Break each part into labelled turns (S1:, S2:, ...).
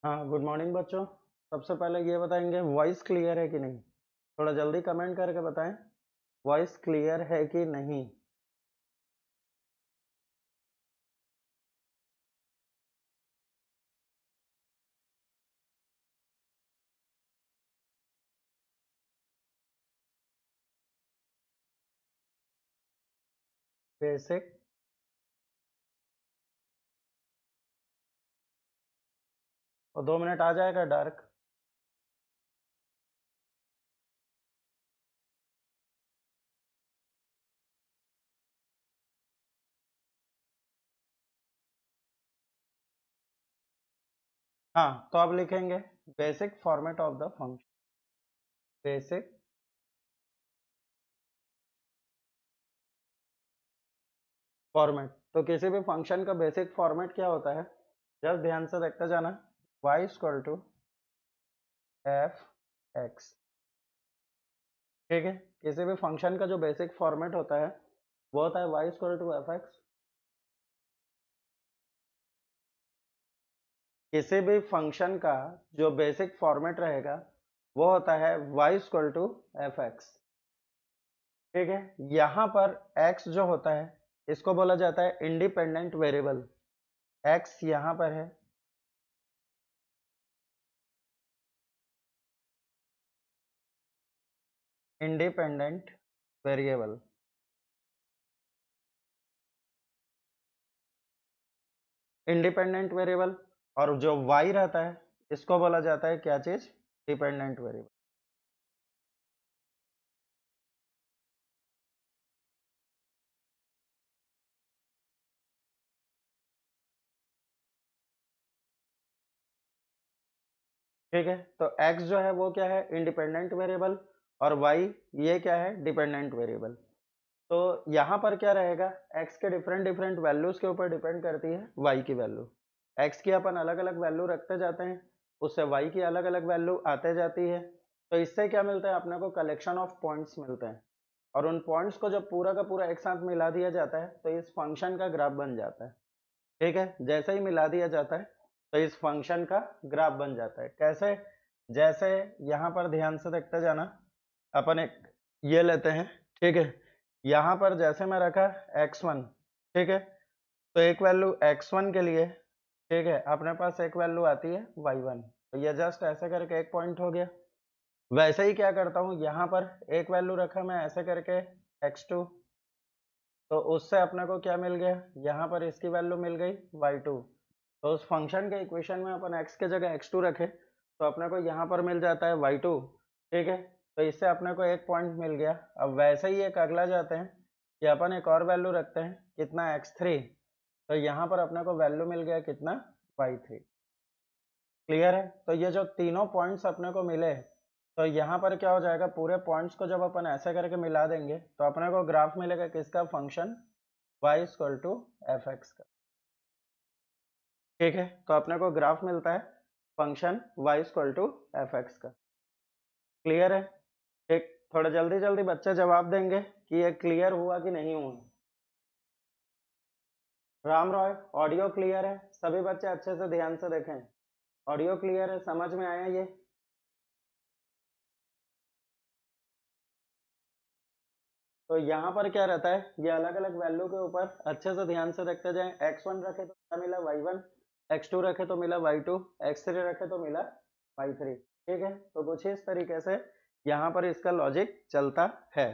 S1: हाँ, good morning बच्चों। सबसे पहले ये बताएंगे वॉइस क्लियर है कि नहीं। थोड़ा जल्दी कमेंट करके बताएं, वॉइस क्लियर है कि नहीं। बेसिक और 2 मिनट आ जाएगा डार्क। हाँ, तो अब लिखेंगे basic format of the function. Basic format, तो किसी भी फंक्शन का बेसिक फॉर्मेट क्या होता है, जस्ट ध्यान से देखते जाना। y equal to f x. ठीक है, किसी भी फंक्शन का जो बेसिक फॉर्मेट होता है वो होता है y equal to f x. किसी भी फंक्शन का जो बेसिक फॉर्मेट रहेगा वो होता है y equal to f x. ठीक है, यहाँ पर x जो होता है इसको बोला जाता है इंडिपेंडेंट वेरिएबल। x यहाँ पर है, इंडिपेंडेंट वेरिएबल। इंडिपेंडेंट वेरिएबल, और जो y रहता है इसको बोला जाता है क्या चीज, डिपेंडेंट वेरिएबल। ठीक है, तो x जो है वो क्या है, इंडिपेंडेंट वेरिएबल, और y ये क्या है, डिपेंडेंट वेरिएबल। तो यहाँ पर क्या रहेगा, x के डिफरेंट डिफरेंट वैल्यूज के ऊपर डिपेंड करती है y की वैल्यू। x की अपन अलग अलग वैल्यू रखते जाते हैं, उससे y की अलग अलग वैल्यू आते जाती है। तो इससे क्या मिलता है अपने को, कलेक्शन ऑफ पॉइंट्स मिलते हैं, और उन पॉइंट्स को जब पूरा का पूरा एक साथ मिला दिया जाता है तो इस फंक्शन का ग्राफ बन जाता है। ठीक है, जैसे ही मिला दिया जाता है तो इस फंक्शन का ग्राफ बन जाता है। कैसे, जैसे यहाँ पर ध्यान से देखते जाना, अपन एक ये लेते हैं। ठीक है, यहाँ पर जैसे मैं रखा x1। ठीक है, तो एक वैल्यू x1 के लिए, ठीक है, अपने पास एक वैल्यू आती है y1। तो ये जस्ट ऐसे करके एक पॉइंट हो गया। वैसे ही क्या करता हूँ, यहाँ पर एक वैल्यू रखा मैं ऐसे करके x2, तो उससे अपने को क्या मिल गया, यहाँ पर इसकी वैल्यू मिल गई y2। तो उस फंक्शन के इक्वेशन में अपन x के जगह x2 रखे तो अपने को यहाँ पर मिल जाता है y2। ठीक है, तो इससे अपने को एक पॉइंट मिल गया। अब वैसे ही एक अगला जाते हैं कि अपन एक और वैल्यू रखते हैं कितना, x3। तो यहाँ पर अपने को वैल्यू मिल गया कितना, y3। क्लियर है, तो ये जो तीनों पॉइंट्स अपने को मिले, तो यहाँ पर क्या हो जाएगा, पूरे पॉइंट्स को जब अपन ऐसे करके मिला देंगे तो अपने को ग्राफ मिलेगा किसका, function y equal to f x का। ठीक है, तो अपने को ग्राफ मिलता है function y equal to f x का। क्लियर है। ठीक, थोड़ा जल्दी जल्दी बच्चे जवाब देंगे कि ये क्लियर हुआ कि नहीं हुआ। राम रॉय, ऑडियो क्लियर है, सभी बच्चे अच्छे से ध्यान से देखें। ऑडियो क्लियर है, समझ में आया ये। तो यहाँ पर क्या रहता है, ये अलग अलग वैल्यू के ऊपर अच्छे से ध्यान से देखते जाएं। x1 रखे तो क्या मिला, y1। x2 रखे तो मिला y2। x3 रखे तो मिला y3। ठीक है, तो कुछ इस तरीके से यहाँ पर इसका लॉजिक चलता है।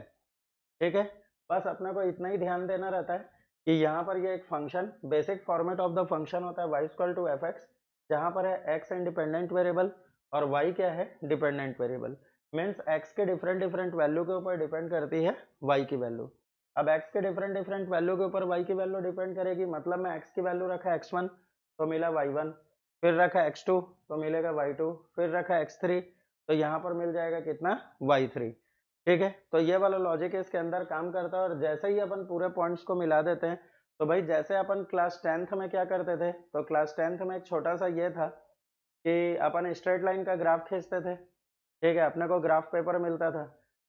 S1: ठीक है, बस अपने को इतना ही ध्यान देना रहता है कि यहाँ पर ये एक function, basic format of the function होता है y equal to f x, जहाँ पर है x इंडिपेंडेंट वेरिएबल और y क्या है, डिपेंडेंट वेरिएबल। मीन्स x के डिफरेंट डिफरेंट वैल्यू के ऊपर डिपेंड करती है y की वैल्यू। अब x के डिफरेंट डिफरेंट वैल्यू के ऊपर y की वैल्यू डिपेंड करेगी, मतलब मैं x की वैल्यू रखा x1 तो मिला y1, फिर रखा x2 तो मिलेगा y2, फिर रखा x3 तो यहाँ पर मिल जाएगा कितना, y3। ठीक है, तो ये वाला लॉजिक इसके अंदर काम करता है। और जैसे ही अपन पूरे पॉइंट्स को मिला देते हैं, तो भाई जैसे अपन क्लास 10th में क्या करते थे, तो क्लास 10th में एक छोटा सा ये था कि अपन स्ट्रेट लाइन का ग्राफ खींचते थे। ठीक है, अपने को ग्राफ पेपर मिलता था।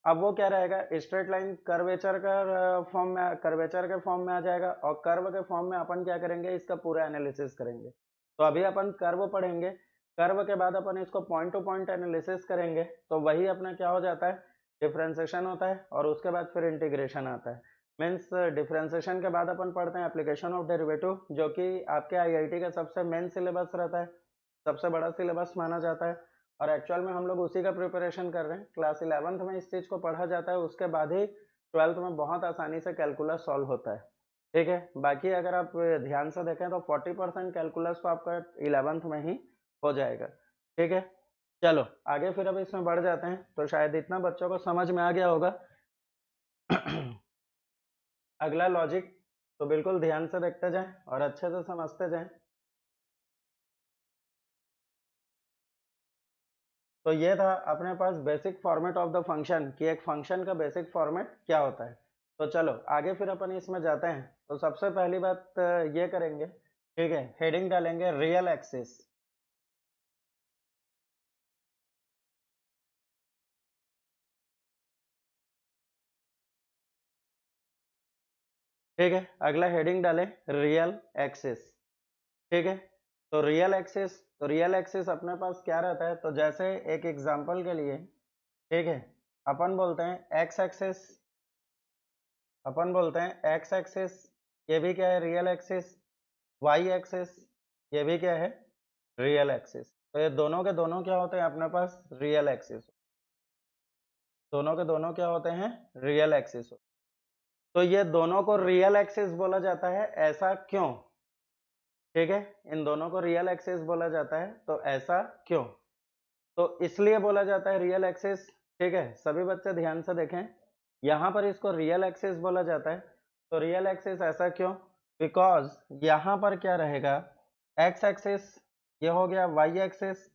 S1: अब वो क्या रहेगा, स्ट्रेट लाइन कर्वेचर का फॉर्म में, कर्वेचर के फॉर्म में आ जाएगा, और कर्व के फॉर्म में अपन क्या करेंगे, इसका पूरा एनालिसिस करेंगे। तो अभी अपन कर्व पढ़ेंगे, कर्व के बाद अपन इसको पॉइंट टू पॉइंट एनालिसिस करेंगे तो वही अपना क्या हो जाता है, डिफरेंशिएशन होता है, और उसके बाद फिर इंटीग्रेशन आता है। मीन्स डिफरेंशिएशन के बाद अपन पढ़ते हैं एप्लीकेशन ऑफ डेरिवेटिव, जो कि आपके आईआईटी का सबसे मेन सिलेबस रहता है, सबसे बड़ा सिलेबस माना जाता है, और एक्चुअल में हम लोग उसी का प्रिपरेशन कर रहे हैं। क्लास 11th में इस चीज को पढ़ा जाता है, उसके बाद ही 12th में बहुत आसानी से कैलकुलस सॉल्व होता है। ठीक है, बाकी अगर आप ध्यान से देखें तो 40% कैलकुलस तो आपका 11th में ही हो जाएगा। ठीक है, चलो आगे फिर अब इसमें बढ़ जाते हैं। तो शायद इतना बच्चों को समझ में आ गया होगा। अगला लॉजिक, तो बिल्कुल ध्यान से देखते जाएं और अच्छे से समझते जाएं। तो ये था अपने पास basic format of the function, कि एक फंक्शन का बेसिक फॉर्मेट क्या होता है। तो चलो आगे फिर अपन इसमें जाते हैं। तो सबसे पहली बात ये करेंगे, ठीक है, हेडिंग डालेंगे रियल एक्सिस। ठीक है, अगला हेडिंग डालें रियल एक्सिस। ठीक है, तो रियल एक्सिस, तो रियल एक्सिस अपने पास क्या रहता है, तो जैसे एक एग्जांपल के लिए, ठीक है, अपन बोलते हैं एक्स एक्सिस, अपन बोलते हैं एक्स एक्सिस, ये भी क्या है, रियल एक्सिस। वाई एक्सिस, ये भी क्या है, रियल एक्सिस। तो ये दोनों के दोनों क्या होते हैं अपने पास, रियल एक्सिस। दोनों के दोनों क्या होते हैं, रियल एक्सिस। तो ये दोनों को रियल एक्सिस बोला जाता है, ऐसा क्यों? ठीक है, इन दोनों को रियल एक्सिस बोला जाता है, तो ऐसा क्यों? तो इसलिए बोला जाता है रियल एक्सिस। ठीक है, सभी बच्चे ध्यान से देखें, यहाँ पर इसको रियल एक्सिस बोला जाता है। तो रियल एक्सिस ऐसा क्यों? बिकॉज यहाँ पर क्या रहेगा, एक्स एक्सिस, ये हो गया वाई एक्सिस।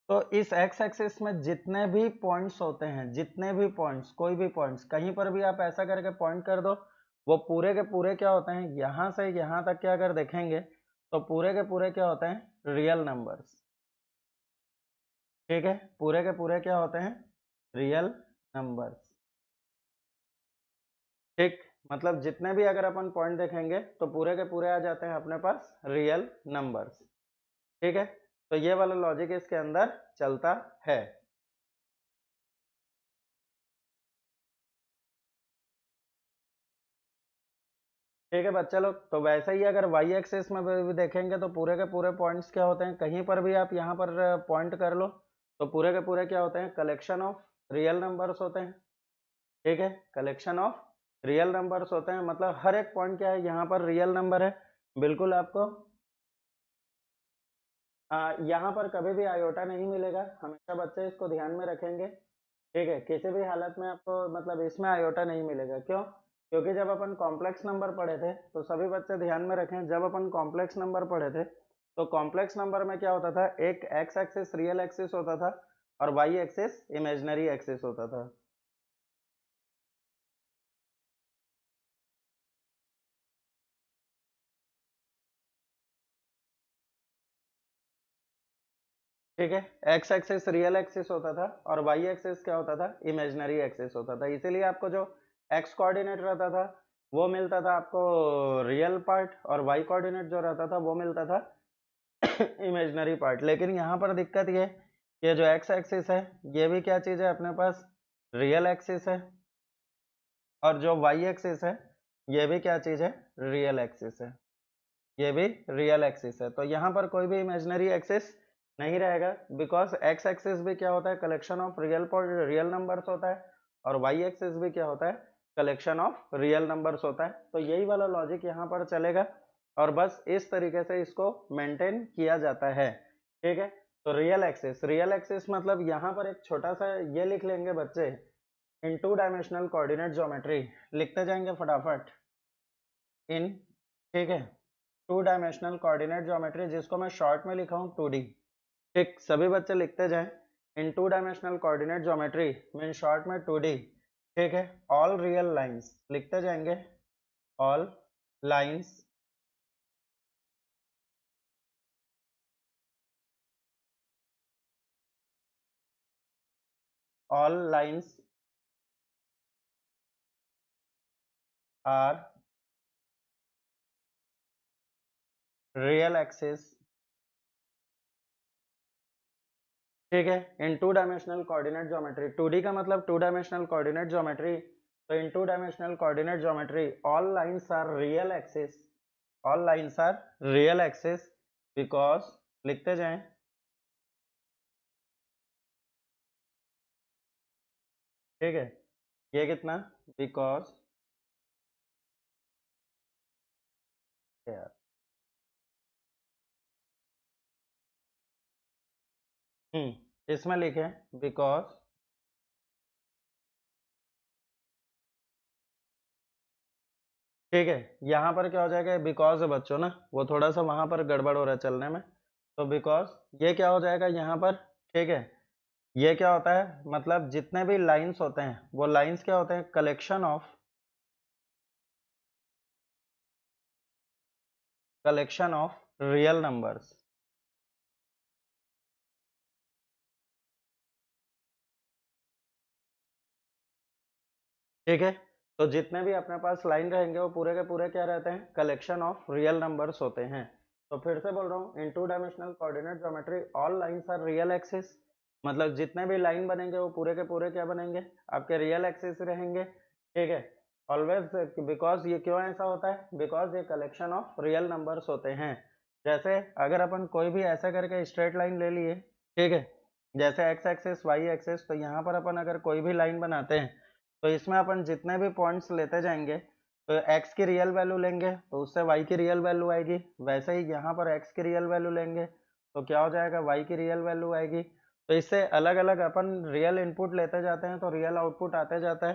S1: तो इस एक्स एक्सिस में जितने भी पॉइंट्स होते हैं, जितने भी पॉइंट्स, कोई भी पॉइंट्स कहीं पर भी आप ऐसा करके पॉइंट कर दो, वो पूरे के पूरे क्या होते हैं, यहाँ से यहाँ तक के अगर देखेंगे तो पूरे के पूरे क्या होते हैं, रियल नंबर्स। ठीक है, पूरे के पूरे क्या होते हैं, रियल नंबर्स। ठीक, मतलब जितने भी अगर अपन पॉइंट देखेंगे तो पूरे के पूरे आ जाते हैं अपने पास रियल नंबर्स। ठीक है, तो ये वाला लॉजिक इसके अंदर चलता है। ठीक है बच्चा लोग, तो वैसे ही अगर वाई एक्सिस में भी देखेंगे तो पूरे के पूरे पॉइंट्स क्या होते हैं, कहीं पर भी आप यहाँ पर पॉइंट कर लो तो पूरे के पूरे क्या होते हैं, कलेक्शन ऑफ रियल नंबर्स होते हैं। ठीक है, कलेक्शन ऑफ रियल नंबर्स होते हैं, मतलब हर एक पॉइंट क्या है, यहाँ पर रियल नंबर है। बिल्कुल आपको यहाँ पर कभी भी आयोटा नहीं मिलेगा, हमेशा बच्चे इसको ध्यान में रखेंगे। ठीक है, किसी भी हालत में आपको मतलब इसमें आयोटा नहीं मिलेगा। क्यों? क्योंकि जब अपन कॉम्प्लेक्स नंबर पढ़े थे, तो सभी बच्चे ध्यान में रखें, जब अपन कॉम्प्लेक्स नंबर पढ़े थे तो कॉम्प्लेक्स नंबर में क्या होता था, एक एक्स एक्सिस रियल एक्सिस होता था और वाई एक्सिस इमेजिनरी एक्सिस होता था। ठीक है, एक्स एक्सिस रियल एक्सिस होता था और वाई एक्सिस क्या होता था, इमेजिनरी एक्सिस होता था। इसीलिए आपको जो एक्स कोऑर्डिनेट रहता था वो मिलता था आपको रियल पार्ट, और वाई कोऑर्डिनेट जो रहता था वो मिलता था इमेजिनरी पार्ट। लेकिन यहाँ पर दिक्कत ये, ये जो एक्स एक्सिस है ये भी क्या चीज़ है अपने पास, रियल एक्सिस है, और जो वाई एक्सिस है ये भी क्या चीज़ है, रियल एक्सिस है। ये भी रियल एक्सिस है, तो यहाँ पर कोई भी इमेजिनरी एक्सिस नहीं रहेगा, बिकॉज एक्स एक्सिस भी क्या होता है, कलेक्शन ऑफ रियल नंबर्स होता है, और वाई एक्सिस भी क्या होता है, कलेक्शन ऑफ रियल नंबर्स होता है। तो यही वाला लॉजिक यहाँ पर चलेगा, और बस इस तरीके से इसको मेंटेन किया जाता है। ठीक है, तो रियल एक्सिस मतलब यहाँ पर एक छोटा सा ये लिख लेंगे बच्चे, इन टू डायमेंशनल कोऑर्डिनेट ज्योमेट्री, लिखते जाएंगे फटाफट, इन, ठीक है, टू डायमेंशनल कोऑर्डिनेट ज्योमेट्री, जिसको मैं शॉर्ट में लिखा हूँ 2D। ठीक, सभी बच्चे लिखते जाएं, in two dimensional coordinate geometry mean short में 2D। ठीक है, ऑल रियल लाइंस लिखते जाएंगे, all lines, all lines are real axis ठीक है। In two dimensional coordinate geometry, 2D का मतलब टू डायमेंशनल कोऑर्डिनेट ज्योमेट्री, तो in two dimensional coordinate geometry all lines are real axis, all lines are real axis because, लिखते जाएं, ठीक है, ये कितना, बिकॉज यार, इसमें लिखे बिकॉज, ठीक है। यहाँ पर क्या हो जाएगा, बिकॉज है बच्चों ना, वो थोड़ा सा वहां पर गड़बड़ हो रहा है चलने में, तो बिकॉज ये क्या हो जाएगा यहाँ पर, ठीक है। ये क्या होता है, मतलब जितने भी लाइंस होते हैं वो लाइंस क्या होते हैं, कलेक्शन ऑफ रियल नंबर्स, ठीक है। तो जितने भी अपने पास लाइन रहेंगे वो पूरे के पूरे क्या रहते हैं, कलेक्शन ऑफ रियल नंबर्स होते हैं। तो फिर से बोल रहा हूँ, in two dimensional coordinate geometry all lines are real axis, मतलब जितने भी लाइन बनेंगे वो पूरे के पूरे क्या बनेंगे, आपके रियल एक्सिस रहेंगे, ठीक है। ऑलवेज, बिकॉज ये क्यों ऐसा होता है, बिकॉज ये कलेक्शन ऑफ रियल नंबर्स होते हैं। जैसे अगर अपन कोई भी ऐसा करके स्ट्रेट लाइन ले लिए, ठीक है, जैसे एक्स एक्सिस वाई एक्सिस, तो यहाँ पर अपन अगर कोई भी लाइन बनाते हैं तो इसमें अपन जितने भी पॉइंट्स लेते जाएंगे, तो x की रियल वैल्यू लेंगे तो उससे y की रियल वैल्यू आएगी, वैसे ही यहाँ पर x की रियल वैल्यू लेंगे तो क्या हो जाएगा, y की रियल वैल्यू आएगी। तो इससे अलग अलग अपन रियल इनपुट लेते जाते हैं तो रियल आउटपुट आते जाता है,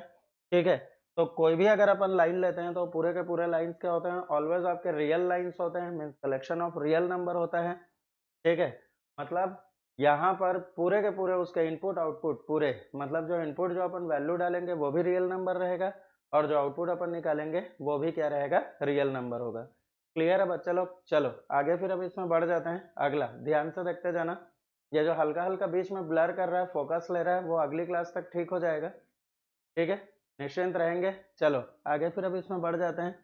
S1: ठीक है। तो कोई भी अगर अपन लाइन लेते हैं तो पूरे के पूरे लाइंस क्या होते हैं, ऑलवेज आपके रियल लाइंस होते हैं, means collection of real number होता है, ठीक है। मतलब यहाँ पर पूरे के पूरे उसके इनपुट आउटपुट पूरे, मतलब जो इनपुट जो अपन वैल्यू डालेंगे वो भी रियल नंबर रहेगा और जो आउटपुट अपन निकालेंगे वो भी क्या रहेगा, रियल नंबर होगा। क्लियर है बच्चे लोग, चलो आगे फिर अब इसमें बढ़ जाते हैं। अगला ध्यान से देखते जाना, ये जो हल्का हल्का बीच में ब्लर कर रहा है, फोकस ले रहा है, वो अगली क्लास तक ठीक हो जाएगा, ठीक है, निश्चिंत रहेंगे। चलो आगे फिर अब इसमें बढ़ जाते हैं।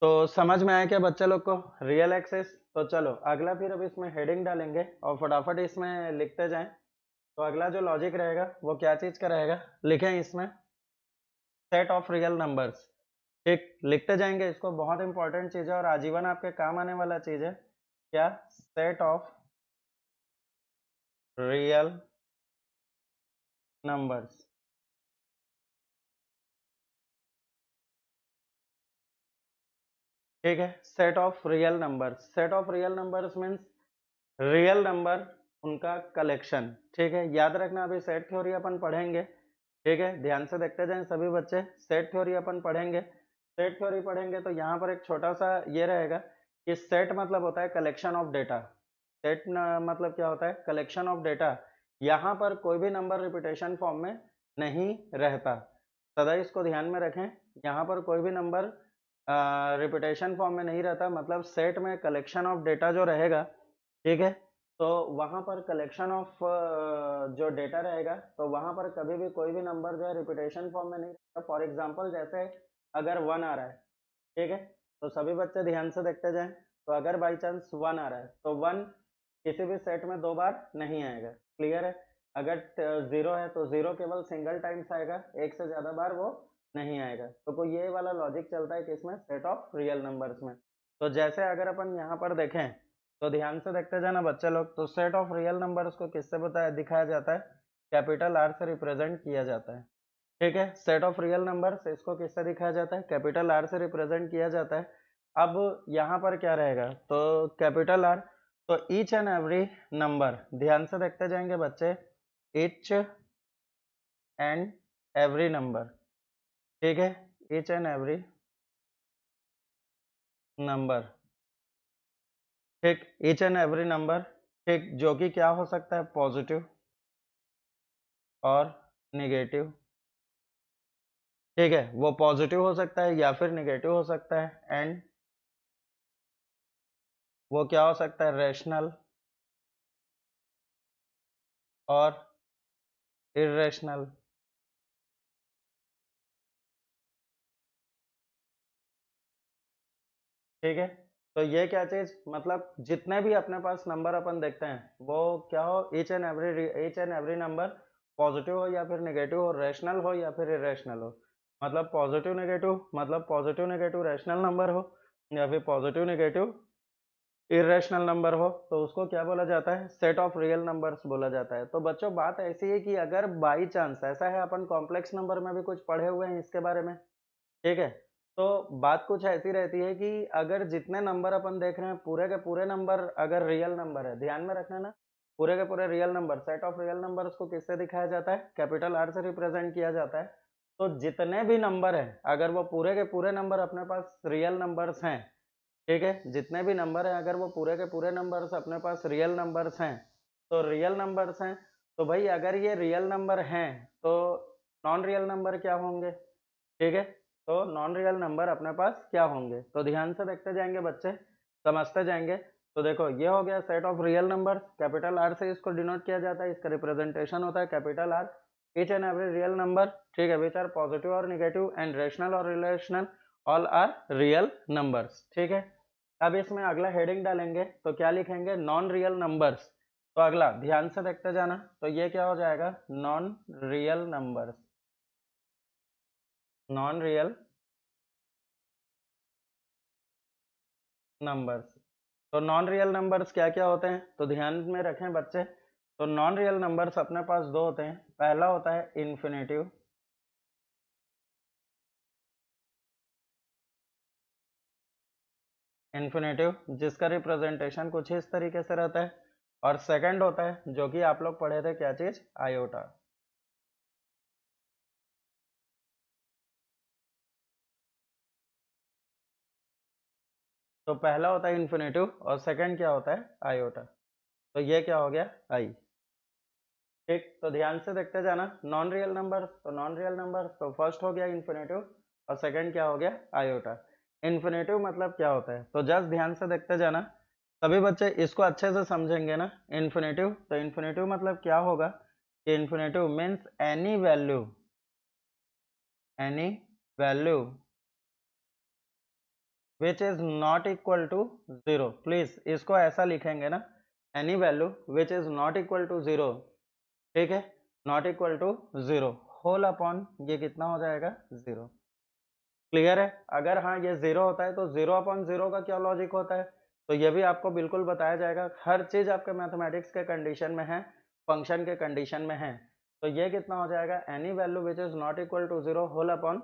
S1: तो समझ में आया क्या बच्चे लोग को, रियल एक्सेस। तो चलो अगला फिर अब इसमें हेडिंग डालेंगे और फटाफट इसमें लिखते जाएं। तो अगला जो लॉजिक रहेगा वो क्या चीज का रहेगा, लिखें इसमें सेट ऑफ रियल नंबर्स, ठीक, लिखते जाएंगे इसको, बहुत इंपॉर्टेंट चीज है और आजीवन आपके काम आने वाला चीज है। क्या, सेट ऑफ रियल नंबर्स, ठीक है। Set of real numbers, set of real numbers means real number, उनका कलेक्शन, ठीक है। याद रखना अभी सेट थ्योरी अपन पढ़ेंगे, ठीक है, ध्यान से देखते जाएं सभी बच्चे, सेट थ्योरी अपन पढ़ेंगे। सेट थ्योरी पढ़ेंगे तो यहाँ पर एक छोटा सा ये रहेगा कि सेट मतलब होता है कलेक्शन ऑफ डेटा, सेट मतलब क्या होता है, कलेक्शन ऑफ डेटा। यहाँ पर कोई भी नंबर रिपीटेशन फॉर्म में नहीं रहता, सदा इसको ध्यान में रखें। यहाँ पर कोई भी नंबर रिपीटेशन फॉर्म में नहीं रहता, मतलब सेट में कलेक्शन ऑफ डेटा जो रहेगा, ठीक है, तो वहां पर कलेक्शन ऑफ जो डेटा रहेगा, तो वहां पर कभी भी कोई भी नंबर जो है रिपीटेशन फॉर्म में नहीं रहेगा। फॉर एग्जांपल जैसे अगर 1 आ रहा है, ठीक है, तो सभी बच्चे ध्यान से देखते जाएं। तो अगर बाई चांस 1 आ रहा है तो 1 किसी भी सेट में दो बार नहीं आएगा, क्लियर है। अगर 0 है तो 0 केवल सिंगल टाइम्स आएगा, एक से ज्यादा बार वो नहीं आएगा। तो कोई ये वाला लॉजिक चलता है किसमें, सेट ऑफ रियल नंबर्स में। तो जैसे अगर अपन यहाँ पर देखें तो ध्यान से देखते जाना बच्चे लोग, तो सेट ऑफ रियल नंबर्स को किससे बताया दिखाया जाता है, कैपिटल आर से रिप्रेजेंट किया जाता है, ठीक है। सेट ऑफ रियल नंबर्स इसको किससे दिखाया जाता है, कैपिटल आर से रिप्रेजेंट किया जाता है। अब यहाँ पर क्या रहेगा, तो कैपिटल आर, तो ईच एंड एवरी नंबर, ध्यान से देखते जाएंगे बच्चे, ईच एंड एवरी नंबर, ठीक है, ईच एंड एवरी नंबर, ठीक, ईच एंड एवरी नंबर, ठीक, जो कि क्या हो सकता है, पॉजिटिव और निगेटिव, ठीक है, वो पॉजिटिव हो सकता है या फिर निगेटिव हो सकता है, एंड वो क्या हो सकता है, रैशनल और इरेशनल, ठीक है। तो ये क्या चीज, मतलब जितने भी अपने पास नंबर अपन देखते हैं वो क्या हो, each and every number positive हो या फिर नेगेटिव हो, रेशनल हो या फिर इरेशनल हो। मतलब पॉजिटिव नेगेटिव रेशनल नंबर हो या फिर पॉजिटिव नेगेटिव इरेशनल नंबर हो, तो उसको क्या बोला जाता है, सेट ऑफ रियल नंबर्स बोला जाता है। तो बच्चों बात ऐसी है कि अगर बाई चांस ऐसा है, अपन कॉम्प्लेक्स नंबर में भी कुछ पढ़े हुए हैं इसके बारे में, ठीक है, तो बात कुछ ऐसी रहती है कि अगर जितने नंबर अपन देख रहे हैं पूरे के पूरे नंबर अगर रियल नंबर है, ध्यान में रखना ना, पूरे के पूरे real number, set of real numbers को किससे दिखाया जाता है, कैपिटल आर से रिप्रेजेंट किया जाता है। तो जितने भी नंबर है अगर वो पूरे के पूरे नंबर अपने पास रियल नंबर्स हैं, ठीक है, जितने भी नंबर हैं अगर वो पूरे के पूरे नंबर्स अपने पास रियल नंबर्स हैं, तो रियल नंबर्स हैं, तो भाई अगर ये रियल नंबर हैं तो नॉन रियल नंबर क्या होंगे, ठीक है, तो नॉन रियल नंबर अपने पास क्या होंगे, तो ध्यान से देखते जाएंगे बच्चे, समझते जाएंगे। तो देखो ये हो गया set of real number, capital R से इसको डिनोट किया जाता है, इसका रिप्रेजेंटेशन होता है capital R, each and every real number, ठीक है, विच आर पॉजिटिव और नेगेटिव एंड रेशनल और relational, all are real numbers, ठीक है। अब इसमें अगला हेडिंग डालेंगे तो क्या लिखेंगे, नॉन रियल नंबर्स। तो अगला ध्यान से देखते जाना, तो ये क्या हो जाएगा, non real numbers, non real numbers. तो नॉन रियल नंबर्स क्या क्या होते हैं, तो ध्यान में रखें बच्चे, तो नॉन रियल नंबर्स अपने पास दो होते हैं, पहला होता है इन्फिनेटिव, इन्फिनेटिव जिसका रिप्रेजेंटेशन कुछ इस तरीके से रहता है, और सेकंड होता है जो कि आप लोग पढ़े थे क्या चीज, आयोटा। तो पहला होता है इन्फिनेटिव और सेकंड क्या होता है, आयोटा। तो ये क्या हो गया, आई, ठीक। तो ध्यान से देखते जाना, नॉन रियल नंबर, तो नॉन रियल नंबर तो फर्स्ट हो गया इन्फिनेटिव और सेकंड क्या हो गया, आयोटा। इन्फिनेटिव मतलब क्या होता है, तो जस्ट ध्यान से देखते जाना, सभी बच्चे इसको अच्छे से समझेंगे ना। इन्फिनेटिव, तो इन्फिनेटिव मतलब क्या होगा कि infinitive means any value which is not equal to zero, please इसको ऐसा लिखेंगे ना, any value which is not equal to zero, ठीक है, not equal to zero, whole upon ये कितना हो जाएगा, जीरो। क्लियर है, अगर हाँ ये जीरो होता है तो जीरो अपॉन जीरो का क्या लॉजिक होता है, तो ये भी आपको बिल्कुल बताया जाएगा, हर चीज आपके मैथमेटिक्स के कंडीशन में है, फंक्शन के कंडीशन में है। तो ये कितना हो जाएगा, any value which is not equal to zero whole upon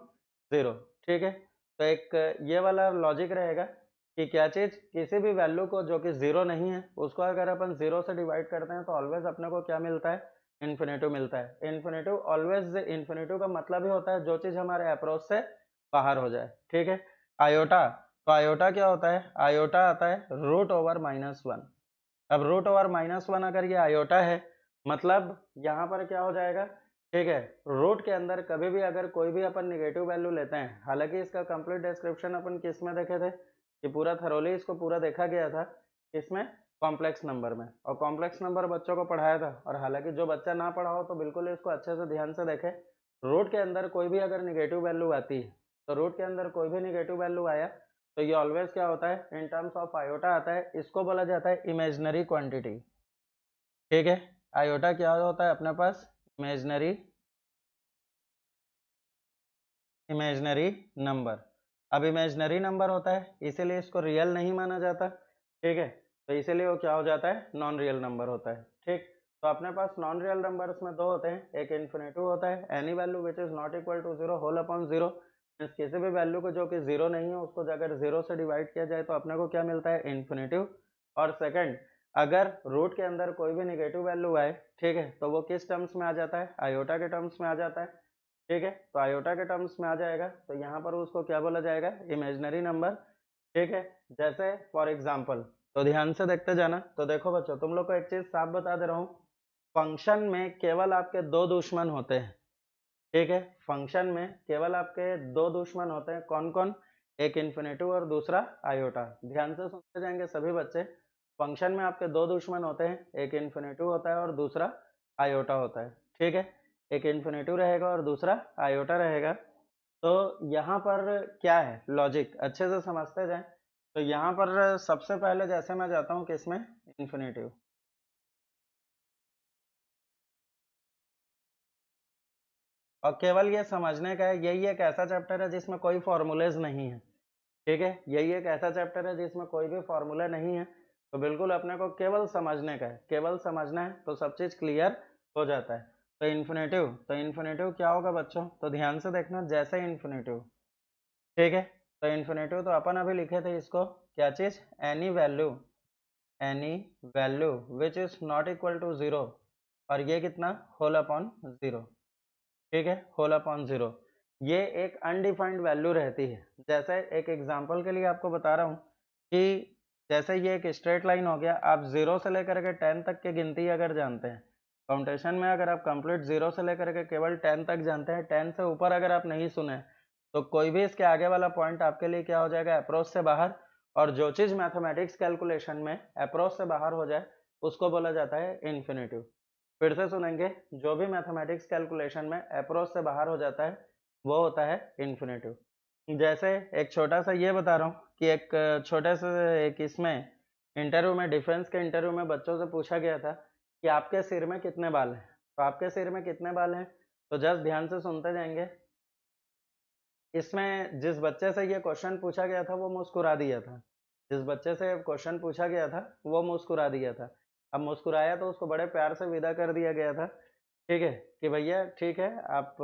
S1: zero, ठीक है। तो एक ये वाला लॉजिक रहेगा कि क्या चीज, किसी भी वैल्यू को जो कि जीरो नहीं है उसको अगर अपन जीरो से डिवाइड करते हैं तो ऑलवेज अपने को क्या मिलता है, इन्फिनेटिव मिलता है। इन्फिनेटिव ऑलवेज, इन्फिनेटिव का मतलब ही होता है जो चीज हमारे अप्रोच से बाहर हो जाए, ठीक है। आयोटा, तो आयोटा क्या होता है, आयोटा आता है रूट ओवर -1। अब रूट ओवर -1 अगर ये आयोटा है, मतलब यहाँ पर क्या हो जाएगा, ठीक है, रूट के अंदर कभी भी अगर कोई भी अपन निगेटिव वैल्यू लेते हैं, हालांकि इसका कंप्लीट डिस्क्रिप्शन अपन किस में देखे थे, कि पूरा थरोली इसको पूरा देखा गया था, इसमें कॉम्प्लेक्स नंबर में, और कॉम्प्लेक्स नंबर बच्चों को पढ़ाया था, और हालांकि जो बच्चा ना पढ़ा हो तो बिल्कुल इसको अच्छे से ध्यान से देखे। रूट के अंदर कोई भी अगर निगेटिव वैल्यू आती है, तो रूट के अंदर कोई भी निगेटिव वैल्यू आया तो ये ऑलवेज क्या होता है, इन टर्म्स ऑफ आयोटा आता है, इसको बोला जाता है इमेजिनरी क्वांटिटी, ठीक है। आयोटा क्या होता है अपने पास, इमेजिनरी, इमेजिनरी नंबर। अब इमेजिनरी नंबर होता है इसीलिए इसको रियल नहीं माना जाता, ठीक है, तो इसीलिए वो क्या हो जाता है, नॉन रियल नंबर होता है, ठीक। तो अपने पास नॉन रियल नंबर्स में दो होते हैं, एक इन्फिनेटिव होता है, any value which is not equal to zero whole upon zero, किसी भी वैल्यू को जो कि जीरो नहीं है उसको अगर जीरो से डिवाइड किया जाए तो अपने को क्या मिलता है, इन्फिनेटिव। और सेकंड, अगर रूट के अंदर कोई भी निगेटिव वैल्यू आए, ठीक है, तो वो किस टर्म्स में आ जाता है, आयोटा के टर्म्स में आ जाता है, ठीक है। तो आयोटा के टर्म्स में आ जाएगा तो यहाँ पर उसको क्या बोला जाएगा, इमेजिनरी नंबर, ठीक है। जैसे फॉर एग्जाम्पल, तो ध्यान से देखते जाना, तो देखो बच्चों तुम लोग को एक चीज साफ बता दे रहा हूँ, फंक्शन में केवल आपके दो दुश्मन होते हैं, ठीक है, फंक्शन में केवल आपके दो दुश्मन होते हैं, कौन कौन, एक इन्फिनेटिव और दूसरा आयोटा। ध्यान से सुनते जाएंगे सभी बच्चे, फंक्शन में आपके दो दुश्मन होते हैं, एक इन्फिनेटिव होता है और दूसरा आयोटा होता है, ठीक है, एक इन्फिनेटिव रहेगा और दूसरा आयोटा रहेगा। तो यहाँ पर क्या है लॉजिक, अच्छे से समझते जाएं। तो यहाँ पर सबसे पहले जैसे मैं जाता हूँ किसमें, इन्फिनेटिव। और केवल ये समझने का है, यही एक ऐसा चैप्टर है जिसमें कोई फॉर्मूलेज नहीं है, ठीक है, यही एक ऐसा चैप्टर है जिसमें कोई भी फॉर्मूला नहीं है। तो बिल्कुल अपने को केवल समझने का है, केवल समझना है तो सब चीज क्लियर हो जाता है। तो इन्फिनेटिव क्या होगा बच्चों, तो ध्यान से देखना, जैसे इन्फिनेटिव, ठीक है, तो इन्फिनेटिव तो अपन अभी लिखे थे इसको, क्या चीज, any value which is not equal to zero, और ये कितना, होल अपॉन जीरो, ठीक है, होल अपॉन जीरो। ये एक अनडिफाइंड वैल्यू रहती है। जैसे एक एग्जांपल के लिए आपको बता रहा हूँ कि जैसे ये एक स्ट्रेट लाइन हो गया, आप 0 से लेकर के 10 तक की गिनती अगर जानते हैं, काउंटेशन में अगर आप कंप्लीट 0 से लेकर के केवल 10 तक जानते हैं, 10 से ऊपर अगर आप नहीं सुने, तो कोई भी इसके आगे वाला पॉइंट आपके लिए क्या हो जाएगा, अप्रोच से बाहर। और जो चीज मैथमेटिक्स कैलकुलेशन में अप्रोच से बाहर हो जाए उसको बोला जाता है इन्फिनेटिव। फिर से सुनेंगे, जो भी मैथमेटिक्स कैलकुलेशन में अप्रोच से बाहर हो जाता है वो होता है इन्फिनेटिव। जैसे एक छोटा सा ये बता रहा हूँ कि एक छोटे से एक इसमें इंटरव्यू में, डिफेंस के इंटरव्यू में बच्चों से पूछा गया था कि आपके सिर में कितने बाल हैं, तो आपके सिर में कितने बाल हैं, तो जस्ट ध्यान से सुनते जाएंगे। इसमें जिस बच्चे से ये क्वेश्चन पूछा गया था वो मुस्कुरा दिया था, जिस बच्चे से क्वेश्चन पूछा गया था वो मुस्कुरा दिया था। अब मुस्कुराया तो उसको बड़े प्यार से विदा कर दिया गया था, ठीक है, कि भैया ठीक है, आप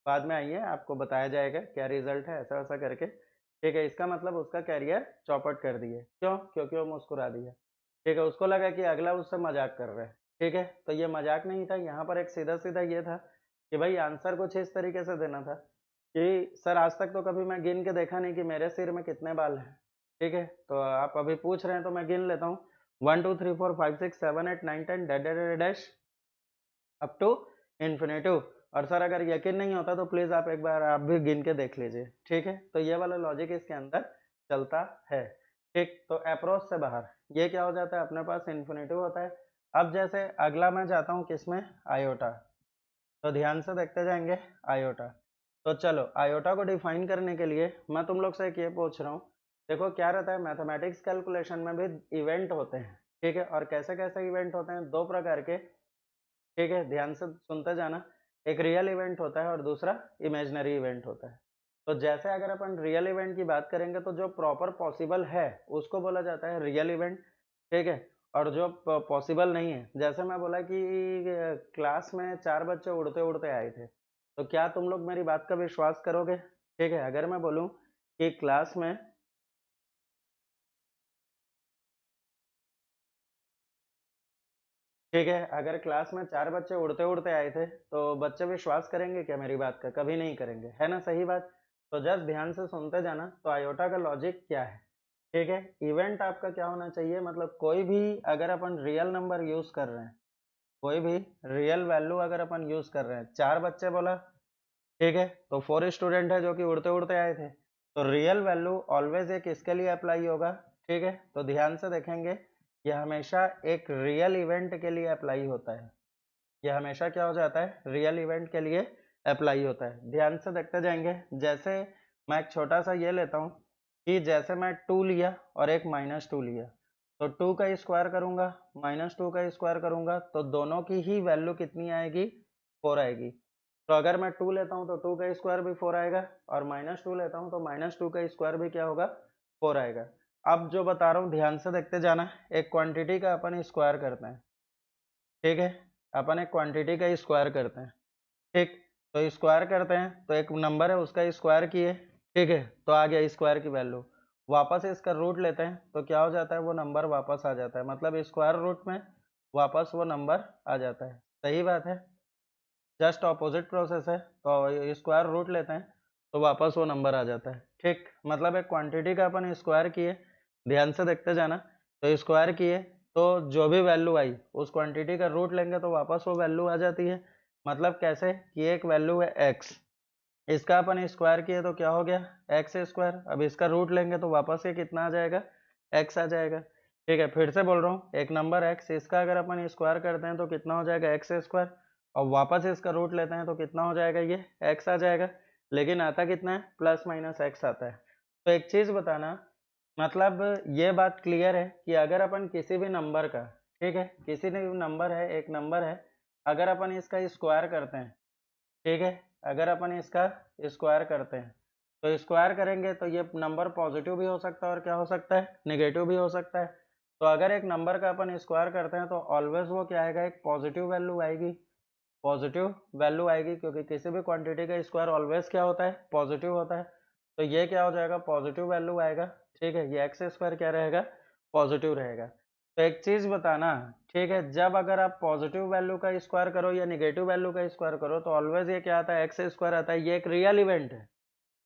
S1: बाद में आइए, आपको बताया जाएगा क्या रिजल्ट है, ऐसा वैसा करके, ठीक है। इसका मतलब उसका कैरियर चौपट कर दिए, क्यों, क्योंकि वो मुस्कुरा दिया, ठीक है। उसको लगा कि अगला उससे मजाक कर रहा है, ठीक है, तो ये मजाक नहीं था, यहाँ पर एक सीधा सीधा ये था कि भाई आंसर कुछ इस तरीके से देना था कि सर आज तक तो कभी मैं गिन के देखा नहीं कि मेरे सिर में कितने बाल हैं, ठीक है, तो आप अभी पूछ रहे हैं तो मैं गिन लेता हूँ, 1 2 3 4 5 6 7 8 9 10 dash dash up to infinitive. और सर अगर यकीन नहीं होता तो प्लीज आप एक बार आप भी गिन के देख लीजिए, ठीक है। तो ये वाला लॉजिक इसके अंदर चलता है, ठीक। तो अप्रोच से बाहर ये क्या हो जाता है, अपने पास इन्फिनेटिव होता है। अब जैसे अगला मैं जाता हूँ किसमें, आयोटा। तो ध्यान से देखते जाएंगे, आयोटा। तो चलो आयोटा को डिफाइन करने के लिए मैं तुम लोग से एक ये पूछ रहा हूँ, देखो क्या रहता है, मैथमेटिक्स कैलकुलेशन में भी इवेंट होते हैं, ठीक है, और कैसे कैसे इवेंट होते हैं, दो प्रकार के, ठीक है, ध्यान से सुनते जाना। एक रियल इवेंट होता है और दूसरा इमेजिनरी इवेंट होता है। तो जैसे अगर अपन रियल इवेंट की बात करेंगे तो जो प्रॉपर पॉसिबल है उसको बोला जाता है रियल इवेंट, ठीक है। और जो पॉसिबल नहीं है, जैसे मैं बोला कि क्लास में 4 बच्चे उड़ते उड़ते आए थे, तो क्या तुम लोग मेरी बात का विश्वास करोगे, ठीक है। अगर मैं बोलूं कि क्लास में, ठीक है, अगर क्लास में 4 बच्चे उड़ते उड़ते आए थे तो बच्चे विश्वास करेंगे क्या मेरी बात का, कभी नहीं करेंगे, है ना, सही बात। तो जस्ट ध्यान से सुनते जाना, तो आयोटा का लॉजिक क्या है, ठीक है। इवेंट आपका क्या होना चाहिए, मतलब कोई भी अगर अपन रियल नंबर यूज कर रहे हैं, कोई भी रियल वैल्यू अगर अपन यूज कर रहे हैं, 4 बच्चे बोला, ठीक है, तो 4 स्टूडेंट है जो कि उड़ते उड़ते आए थे, तो रियल वैल्यू ऑलवेज एक इसके लिए अप्लाई होगा, ठीक है। तो ध्यान से देखेंगे, ये हमेशा एक रियल इवेंट के लिए अप्लाई होता है, ये हमेशा क्या हो जाता है, रियल इवेंट के लिए अप्लाई होता है। ध्यान से देखते जाएंगे, जैसे मैं एक छोटा सा ये लेता हूँ कि जैसे मैं 2 लिया और एक -2 लिया, तो 2 का स्क्वायर करूंगा, -2 का स्क्वायर करूंगा, तो दोनों की ही वैल्यू कितनी आएगी, 4 आएगी। तो अगर मैं 2 लेता हूँ तो 2 का स्क्वायर भी 4 आएगा, और -2 लेता हूँ तो -2 का स्क्वायर भी क्या होगा, 4 आएगा। अब जो बता रहा हूँ ध्यान से देखते जाना, एक क्वांटिटी का अपन स्क्वायर करते हैं, ठीक है, अपन एक क्वांटिटी का स्क्वायर करते हैं, ठीक। तो स्क्वायर करते हैं तो एक नंबर है उसका स्क्वायर किए, ठीक है, तो आ गया स्क्वायर की वैल्यू, वापस इसका रूट लेते हैं तो क्या हो जाता है, वो नंबर वापस आ जाता है, मतलब स्क्वायर रूट में वापस वो नंबर आ जाता है, सही बात है। जस्ट ऑपोजिट प्रोसेस है, तो स्क्वायर रूट लेते हैं तो वापस वो नंबर आ जाता है, ठीक। मतलब एक क्वांटिटी का अपन स्क्वायर किए, ध्यान से देखते जाना, तो स्क्वायर किए तो जो भी वैल्यू आई उस क्वांटिटी का रूट लेंगे तो वापस वो वैल्यू आ जाती है। मतलब कैसे, कि एक वैल्यू है x, इसका अपन स्क्वायर किए तो क्या हो गया, एक्स स्क्वायर, अब इसका रूट लेंगे तो वापस ये कितना आ जाएगा, x आ जाएगा, ठीक है। फिर से बोल रहा हूँ, एक नंबर x, इसका अगर अपन स्क्वायर करते हैं तो कितना हो जाएगा, एक्स स्क्वायर, और वापस इसका रूट लेते हैं तो कितना हो जाएगा, ये x आ जाएगा, लेकिन आता कितना है, +- x आता है। तो एक चीज बताना, मतलब ये बात क्लियर है कि अगर अपन किसी भी नंबर का, ठीक है, किसी भी नंबर है, एक नंबर है, अगर अपन इसका स्क्वायर करते हैं, ठीक है, अगर अपन इसका स्क्वायर करते हैं तो स्क्वायर करेंगे तो ये नंबर पॉजिटिव भी हो सकता है और क्या हो सकता है, नेगेटिव भी हो सकता है। तो अगर एक नंबर का अपन स्क्वायर करते हैं तो ऑलवेज वो क्या आएगा, एक पॉजिटिव वैल्यू आएगी, पॉजिटिव वैल्यू आएगी, क्योंकि किसी भी क्वांटिटी का स्क्वायर ऑलवेज क्या होता है, पॉजिटिव होता है। तो ये क्या हो जाएगा, पॉजिटिव वैल्यू आएगा, ठीक है, ये एक्स स्क्वायर क्या रहेगा, पॉजिटिव रहेगा। तो एक चीज बताना, ठीक है, जब अगर आप पॉजिटिव वैल्यू का स्क्वायर करो या निगेटिव वैल्यू का स्क्वायर करो तो ऑलवेज ये क्या आता है, एक्स स्क्वायर आता है। ये एक रियल इवेंट है,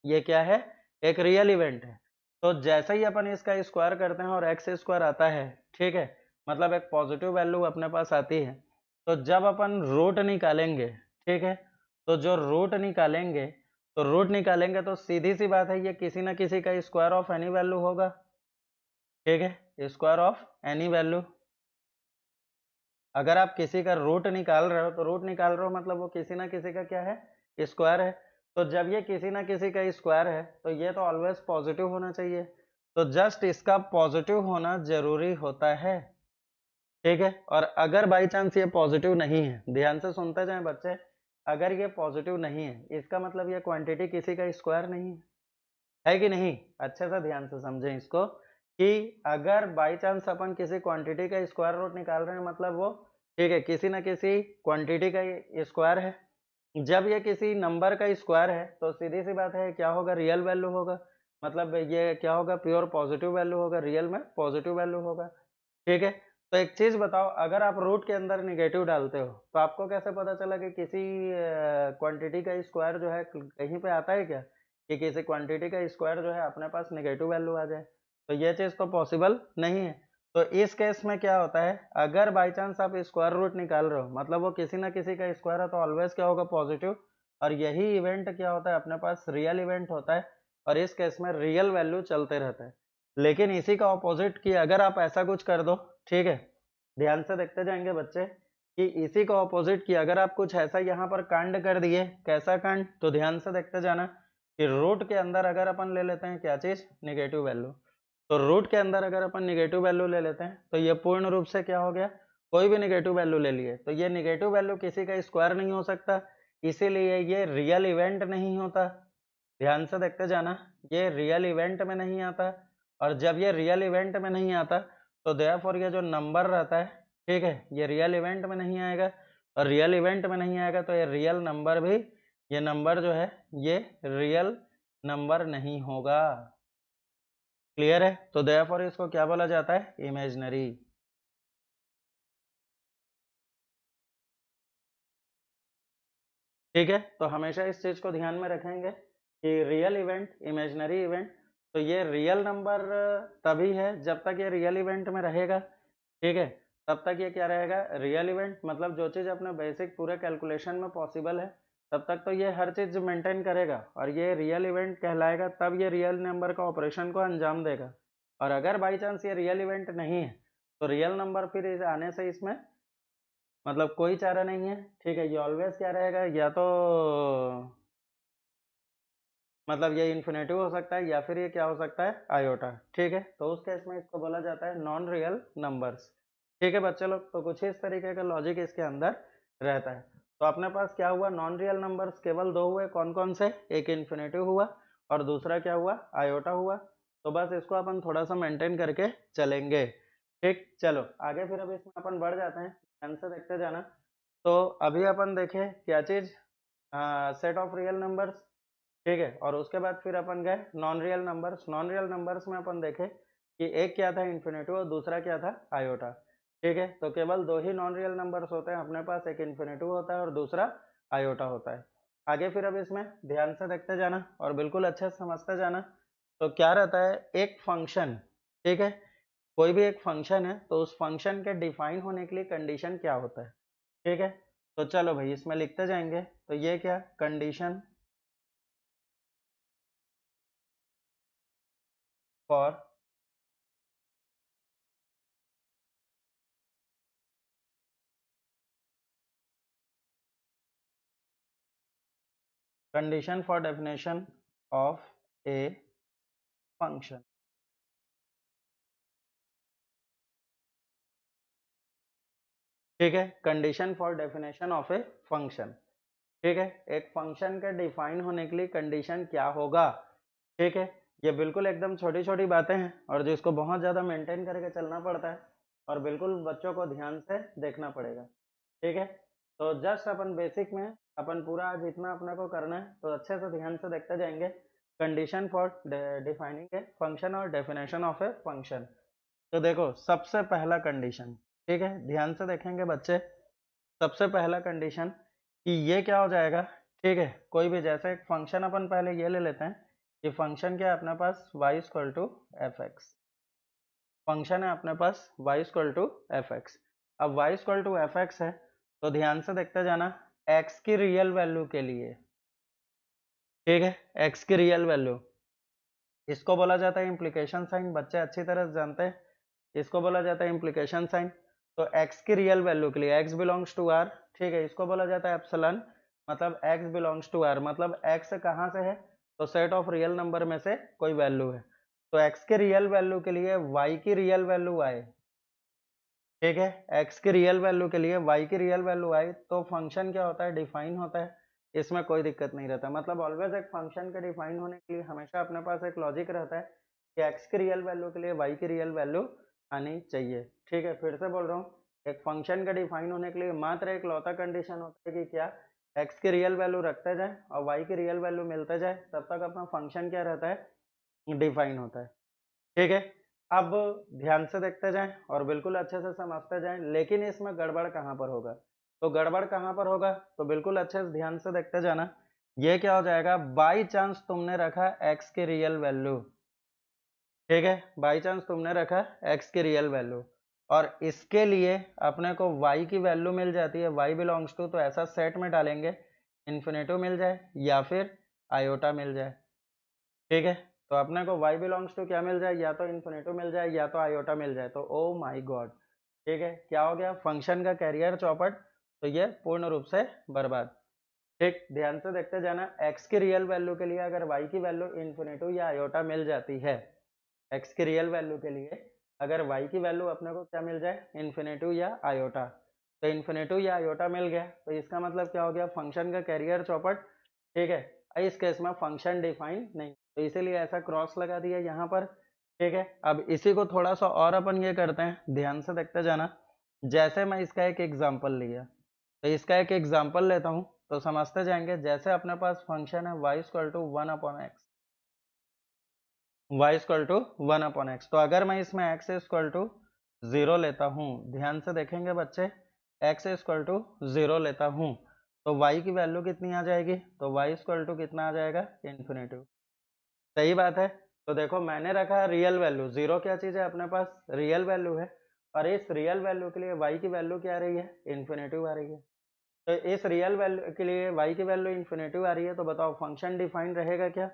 S1: ये क्या है, एक रियल इवेंट है। तो जैसे ही अपन इसका स्क्वायर करते हैं और एक्स स्क्वायर आता है, ठीक है, मतलब एक पॉजिटिव वैल्यू अपने पास आती है, तो जब अपन रूट निकालेंगे, ठीक है, तो जो रूट निकालेंगे, तो रूट निकालेंगे तो सीधी सी बात है, ये किसी ना किसी का स्क्वायर ऑफ एनी वैल्यू होगा, ठीक है, स्क्वायर ऑफ एनी वैल्यू। अगर आप किसी का रूट निकाल रहे हो तो रूट निकाल रहे हो मतलब वो किसी ना किसी का क्या है, स्क्वायर है। तो जब ये किसी ना किसी का स्क्वायर है तो ये तो ऑलवेज पॉजिटिव होना चाहिए, तो जस्ट इसका पॉजिटिव होना जरूरी होता है, ठीक है। और अगर बाई चांस ये पॉजिटिव नहीं है, ध्यान से सुनते जाएं बच्चे, अगर ये पॉजिटिव नहीं है इसका मतलब ये क्वांटिटी किसी का स्क्वायर नहीं है कि नहीं। अच्छे से ध्यान से समझें इसको, कि अगर बाई चांस अपन किसी क्वांटिटी का स्क्वायर रूट निकाल रहे हैं मतलब वो, ठीक है, किसी ना किसी क्वांटिटी का स्क्वायर है। जब ये किसी नंबर का स्क्वायर है तो सीधी सी बात है क्या होगा, रियल वैल्यू होगा, मतलब ये क्या होगा, प्योर पॉजिटिव वैल्यू होगा, रियल में पॉजिटिव वैल्यू होगा, ठीक है। तो एक चीज बताओ, अगर आप रूट के अंदर निगेटिव डालते हो तो आपको कैसे पता चला कि किसी क्वांटिटी का स्क्वायर जो है कहीं पे आता है क्या, कि किसी क्वांटिटी का स्क्वायर जो है अपने पास नेगेटिव वैल्यू आ जाए। तो ये चीज तो पॉसिबल नहीं है। तो इस केस में क्या होता है, अगर बाई चांस आप स्क्वायर रूट निकाल रहे हो मतलब वो किसी ना किसी का स्क्वायर है तो ऑलवेज क्या होगा, पॉजिटिव। और यही इवेंट क्या होता है अपने पास, रियल इवेंट होता है। और इस केस में रियल वैल्यू चलते रहता है। लेकिन इसी का ऑपोजिट कि अगर आप ऐसा कुछ कर दो, ठीक है, ध्यान से देखते जाएंगे बच्चे, कि इसी का ऑपोजिट कि अगर आप कुछ ऐसा यहाँ पर कांड कर दिए, कैसा कांड, तो ध्यान से देखते जाना, कि रूट के अंदर अगर अपन ले लेते हैं क्या चीज, निगेटिव वैल्यू। तो रूट के अंदर अगर अपन निगेटिव वैल्यू ले लेते हैं तो ये पूर्ण रूप से क्या हो गया, कोई भी निगेटिव वैल्यू ले लिए तो ये निगेटिव वैल्यू किसी का स्क्वायर नहीं हो सकता, इसीलिए ये रियल इवेंट नहीं होता। ध्यान से देखते जाना, ये रियल इवेंट में नहीं आता। और जब ये रियल इवेंट में नहीं आता तो देयरफॉर ये जो नंबर रहता है, ठीक है, ये रियल इवेंट में नहीं आएगा। और रियल इवेंट में नहीं आएगा तो ये रियल नंबर भी, ये नंबर जो है ये रियल नंबर नहीं होगा। क्लियर है। तो देयरफॉर इसको क्या बोला जाता है, इमेजिनरी। ठीक है, तो हमेशा इस चीज को ध्यान में रखेंगे कि रियल इवेंट, इमेजिनरी इवेंट। तो ये रियल नंबर तभी है जब तक ये रियल इवेंट में रहेगा, ठीक है, तब तक ये क्या रहेगा, रियल इवेंट। मतलब जो चीज अपने बेसिक पूरे कैलकुलेशन में पॉसिबल है तब तक तो ये हर चीज मेंटेन करेगा और ये रियल इवेंट कहलाएगा, तब ये रियल नंबर का ऑपरेशन को अंजाम देगा। और अगर बाई चांस ये रियल इवेंट नहीं है तो रियल नंबर फिर आने से इसमें मतलब कोई चारा नहीं है, ठीक है, ये ऑलवेज क्या रहेगा, या तो मतलब ये इन्फिनेटिव हो सकता है या फिर ये क्या हो सकता है, आयोटा, ठीक है। तो उस केस में इसको बोला जाता है नॉन रियल नंबर्स। ठीक है बच्चे लोग, तो कुछ इस तरीके का लॉजिक इसके अंदर रहता है। तो अपने पास क्या हुआ, नॉन रियल नंबर्स केवल दो हुए, कौन कौन से, एक इन्फिनेटिव हुआ और दूसरा क्या हुआ, आयोटा हुआ। तो बस इसको अपन थोड़ा सा मेंटेन करके चलेंगे। ठीक, चलो आगे फिर अब इसमें अपन बढ़ जाते हैं, ध्यान से देखते जाना। तो अभी अपन देखें क्या चीज, सेट ऑफ रियल नंबर्स, ठीक है, और उसके बाद फिर अपन गए non real numbers. Non real numbers में अपन देखे कि एक क्या था, इन्फिनेटिव, और दूसरा क्या था, आयोटा। ठीक है, तो केवल दो ही नॉन रियल नंबर्स होते हैं अपने पास, एक इन्फिनेटिव होता है और दूसरा आयोटा होता है। आगे फिर अब इसमें ध्यान से देखते जाना और बिल्कुल अच्छे से समझते जाना। तो क्या रहता है, एक फंक्शन, ठीक है, कोई भी एक फंक्शन है तो उस फंक्शन के डिफाइन होने के लिए कंडीशन क्या होता है, ठीक है। तो चलो भाई इसमें लिखते जाएंगे, तो ये क्या, condition for, condition for definition of a function, ठीक है, condition for definition of a function. ठीक है, एक फंक्शन के डिफाइन होने के लिए कंडीशन क्या होगा। ठीक है, ये बिल्कुल एकदम छोटी छोटी बातें हैं और जिसको बहुत ज़्यादा मेंटेन करके चलना पड़ता है और बिल्कुल बच्चों को ध्यान से देखना पड़ेगा। ठीक है, तो जस्ट अपन बेसिक में अपन पूरा जितना अपने को करना है तो अच्छे से ध्यान से देखते जाएंगे। Condition for defining a function और डेफिनेशन ऑफ ए फंक्शन। तो देखो सबसे पहला कंडीशन, ठीक है ध्यान से देखेंगे बच्चे। सबसे पहला कंडीशन कि ये क्या हो जाएगा। ठीक है, कोई भी जैसे एक फंक्शन अपन पहले ये ले लेते हैं कि फंक्शन क्या है अपने पास y equal to f x. Function है अपने पास y equal to f x. अब y equal to f x है तो ध्यान से देखते जाना x की रियल वैल्यू के लिए। ठीक है, x की रियल वैल्यू, इसको बोला जाता है इम्प्लीकेशन साइन। बच्चे अच्छी तरह से जानते हैं इसको बोला जाता है इम्प्लीकेशन साइन। तो x की रियल वैल्यू के लिए x बिलोंग्स टू r, ठीक है इसको बोला जाता है एप्सिलॉन। मतलब x बिलोंग्स टू r मतलब x कहाँ से है तो सेट ऑफ रियल नंबर में से कोई वैल्यू है। तो x के रियल वैल्यू के लिए y की रियल वैल्यू आए। ठीक है, x की रियल वैल्यू के लिए y की रियल वैल्यू आई तो फंक्शन क्या होता है डिफाइन होता है। इसमें कोई दिक्कत नहीं रहता। मतलब ऑलवेज एक फंक्शन के डिफाइन होने के लिए हमेशा अपने पास एक लॉजिक रहता है कि x की रियल वैल्यू के लिए y की रियल वैल्यू आनी चाहिए। ठीक है, फिर से बोल रहा हूँ, एक फंक्शन का डिफाइन होने के लिए मात्र एक लौता कंडीशन होता है कि क्या x की रियल वैल्यू रखते जाए और y की रियल वैल्यू मिलते जाए, तब तक अपना फंक्शन क्या रहता है डिफाइन होता है। ठीक है, अब ध्यान से देखते जाएं और बिल्कुल अच्छे से समझते जाएं। लेकिन इसमें गड़बड़ कहाँ पर होगा तो गड़बड़ कहाँ पर होगा तो बिल्कुल अच्छे से ध्यान से देखते जाना। ये क्या हो जाएगा, बाई चांस तुमने रखा x की रियल वैल्यू। ठीक है, बाई चांस तुमने रखा x की रियल वैल्यू और इसके लिए अपने को y की वैल्यू मिल जाती है y बिलोंग्स टू, तो ऐसा सेट में डालेंगे इन्फिनेटिव मिल जाए या फिर आयोटा मिल जाए। ठीक है, तो अपने को y बिलोंग्स टू क्या मिल जाए, या तो इन्फिनेटिव मिल जाए या तो आयोटा मिल जाए। तो ओ माय गॉड, ठीक है क्या हो गया फंक्शन का कैरियर चौपट, तो ये पूर्ण रूप से बर्बाद। ठीक, ध्यान से देखते जाना, x की रियल वैल्यू के लिए अगर y की वैल्यू इन्फिनेटिव या आयोटा मिल जाती है, x की रियल वैल्यू के लिए अगर y की वैल्यू अपने को क्या मिल जाए इन्फिनेटिव या आयोटा, तो इन्फिनेटिव या आयोटा मिल गया तो इसका मतलब क्या हो गया फंक्शन का कैरियर चौपट। ठीक है, इस केस में फंक्शन डिफाइन नहीं, तो इसीलिए ऐसा क्रॉस लगा दिया यहाँ पर। ठीक है, अब इसी को थोड़ा सा और अपन ये करते हैं, ध्यान से देखते जाना। जैसे मैं इसका एक एग्जांपल लिया तो इसका एक एग्जांपल लेता हूँ तो समझते जाएंगे। जैसे अपने पास फंक्शन है y equal to 1 upon x, y equal to 1 upon x. तो अगर मैं इसमें x इक्वल टू 0 लेता हूँ, ध्यान से देखेंगे बच्चे, x इक्वल टू 0 लेता हूँ तो y की वैल्यू कितनी आ जाएगी तो y इक्वल टू कितना आ जाएगा इन्फिनेटिव। सही बात है। तो देखो मैंने रखा है रियल वैल्यू, 0 क्या चीज़ है अपने पास रियल वैल्यू है और इस रियल वैल्यू के लिए y की वैल्यू क्या आ रही है इन्फिनेटिव आ रही है। तो इस रियल वैल्यू के लिए y की वैल्यू इन्फिनेटिव आ रही है तो बताओ फंक्शन डिफाइन रहेगा क्या।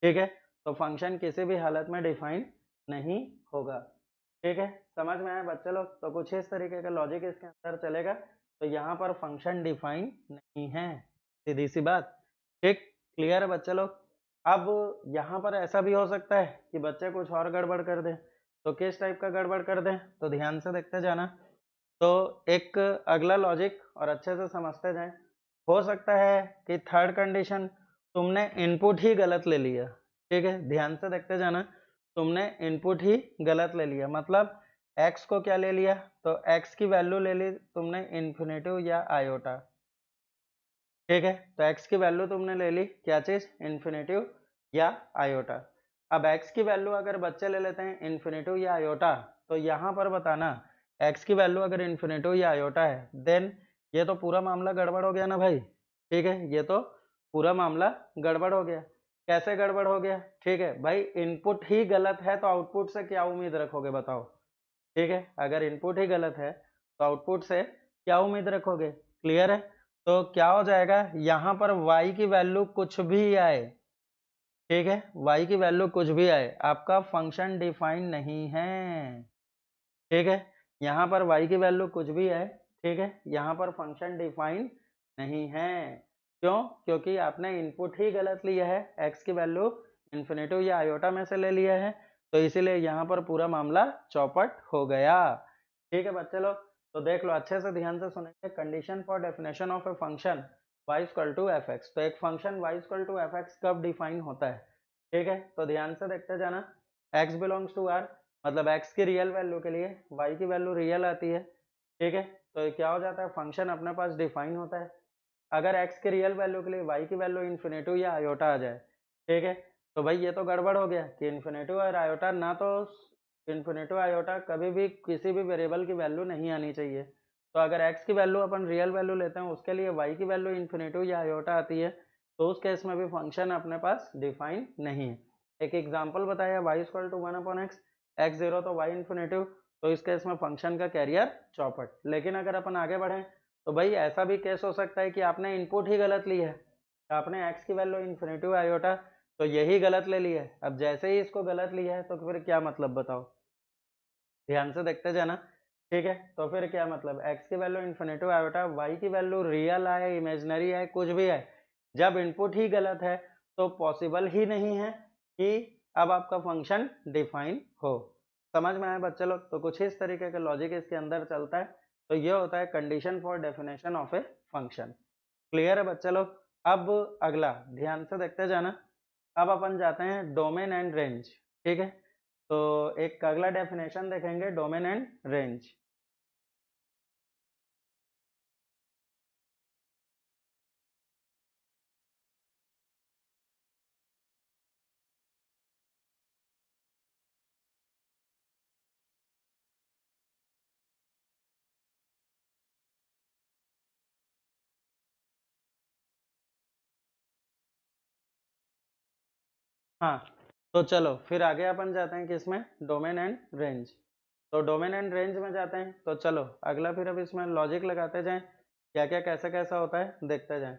S1: ठीक है, तो फंक्शन किसी भी हालत में डिफाइन नहीं होगा। ठीक है, समझ में आया बच्चे लोग, तो कुछ इस तरीके का लॉजिक इसके अंदर चलेगा। तो यहाँ पर फंक्शन डिफाइन नहीं है, सीधी सी बात। ठीक, क्लियर है बच्चे लोग। अब यहाँ पर ऐसा भी हो सकता है कि बच्चे कुछ और गड़बड़ कर दें, तो किस टाइप का गड़बड़ कर दें तो ध्यान से देखते जाना। तो एक अगला लॉजिक और अच्छे से समझते जाएं। हो सकता है कि थर्ड कंडीशन तुमने इनपुट ही गलत ले लिया। ठीक है, ध्यान से देखते जाना, तुमने इनपुट ही गलत ले लिया मतलब x को क्या ले लिया तो x की वैल्यू ले ली तुमने इन्फिनेटिव या आयोटा। ठीक है, तो x की वैल्यू तुमने ले ली क्या चीज इन्फिनेटिव या आयोटा। अब x की वैल्यू अगर बच्चे ले लेते हैं इन्फिनेटिव या आयोटा, तो यहाँ पर बताना x की वैल्यू अगर इन्फिनेटिव या आयोटा है देन ये तो पूरा मामला गड़बड़ हो गया ना भाई। ठीक है, ये तो पूरा मामला गड़बड़ हो गया। कैसे गड़बड़ हो गया, ठीक है भाई इनपुट ही गलत है तो आउटपुट से क्या उम्मीद रखोगे बताओ। ठीक है, अगर इनपुट ही गलत है तो आउटपुट से क्या उम्मीद रखोगे, क्लियर है। तो क्या हो जाएगा यहाँ पर y की वैल्यू कुछ भी आए, ठीक है y की वैल्यू कुछ भी आए आपका फंक्शन डिफाइन नहीं है। ठीक है, यहाँ पर y की वैल्यू कुछ भी है, ठीक है यहाँ पर फंक्शन डिफाइन नहीं है। क्यों, क्योंकि आपने इनपुट ही गलत लिया है, x की वैल्यू इन्फिनेटिव या आयोटा में से ले लिया है, तो इसीलिए यहाँ पर पूरा मामला चौपट हो गया। ठीक है बच्चे लोग, तो देख लो अच्छे से ध्यान से सुनेंगे। Condition for definition of a function y equal to f x. तो एक function y equal to f x कब डिफाइन होता है, ठीक है, तो ध्यान से देखते जाना। x बिलोंग्स टू r, मतलब x की रियल वैल्यू के लिए y की वैल्यू रियल आती है, ठीक है, तो क्या हो जाता है, फंक्शन अपने पास डिफाइन होता है। अगर x के रियल वैल्यू के लिए y की वैल्यू इन्फिनेटिव या आयोटा आ जाए, ठीक है, तो भाई ये तो गड़बड़ हो गया कि इन्फिनेटिव और आयोटा ना, तो इन्फिनेटिव आयोटा कभी भी किसी भी वेरिएबल की वैल्यू नहीं आनी चाहिए। तो अगर x की वैल्यू अपन रियल वैल्यू लेते हैं, उसके लिए y की वैल्यू इन्फिनेटिव या आयोटा आती है, तो उस केस में भी फंक्शन अपने पास डिफाइन नहीं है। एक एग्जांपल बताया, y equal to 1/x, x 0 तो y इन्फिनेटिव, तो इस केस में फंक्शन का कैरियर चौपट। लेकिन अगर अपन आगे बढ़े तो भाई ऐसा भी केस हो सकता है कि आपने इनपुट ही गलत ली है, आपने x की वैल्यू इन्फिनेटिव आयोटा तो यही गलत ले ली है। अब जैसे ही इसको गलत लिया है तो फिर क्या मतलब बताओ, ध्यान से देखते जाना, ठीक है, तो फिर क्या मतलब, x की वैल्यू इन्फिनेटिव आयोटा, y की वैल्यू रियल आए इमेजिनरी है कुछ भी है, जब इनपुट ही गलत है तो पॉसिबल ही नहीं है कि अब आपका फंक्शन डिफाइन हो। समझ में आया बच्चे लोग? तो कुछ इस तरीके का लॉजिक इसके अंदर चलता है। तो ये होता है condition for definition of a function. Clear है बच्चे लोग? अब अगला ध्यान से देखते जाना। अब अपन जाते हैं डोमेन एंड रेंज, ठीक है, तो एक अगला डेफिनेशन देखेंगे, डोमेन एंड रेंज। हाँ, तो चलो फिर आगे अपन जाते हैं किसमें, डोमेन एंड रेंज। तो डोमेन एंड रेंज में जाते हैं, तो चलो अगला फिर अब इसमें लॉजिक लगाते जाएं, क्या क्या कैसा कैसा होता है देखते जाएं।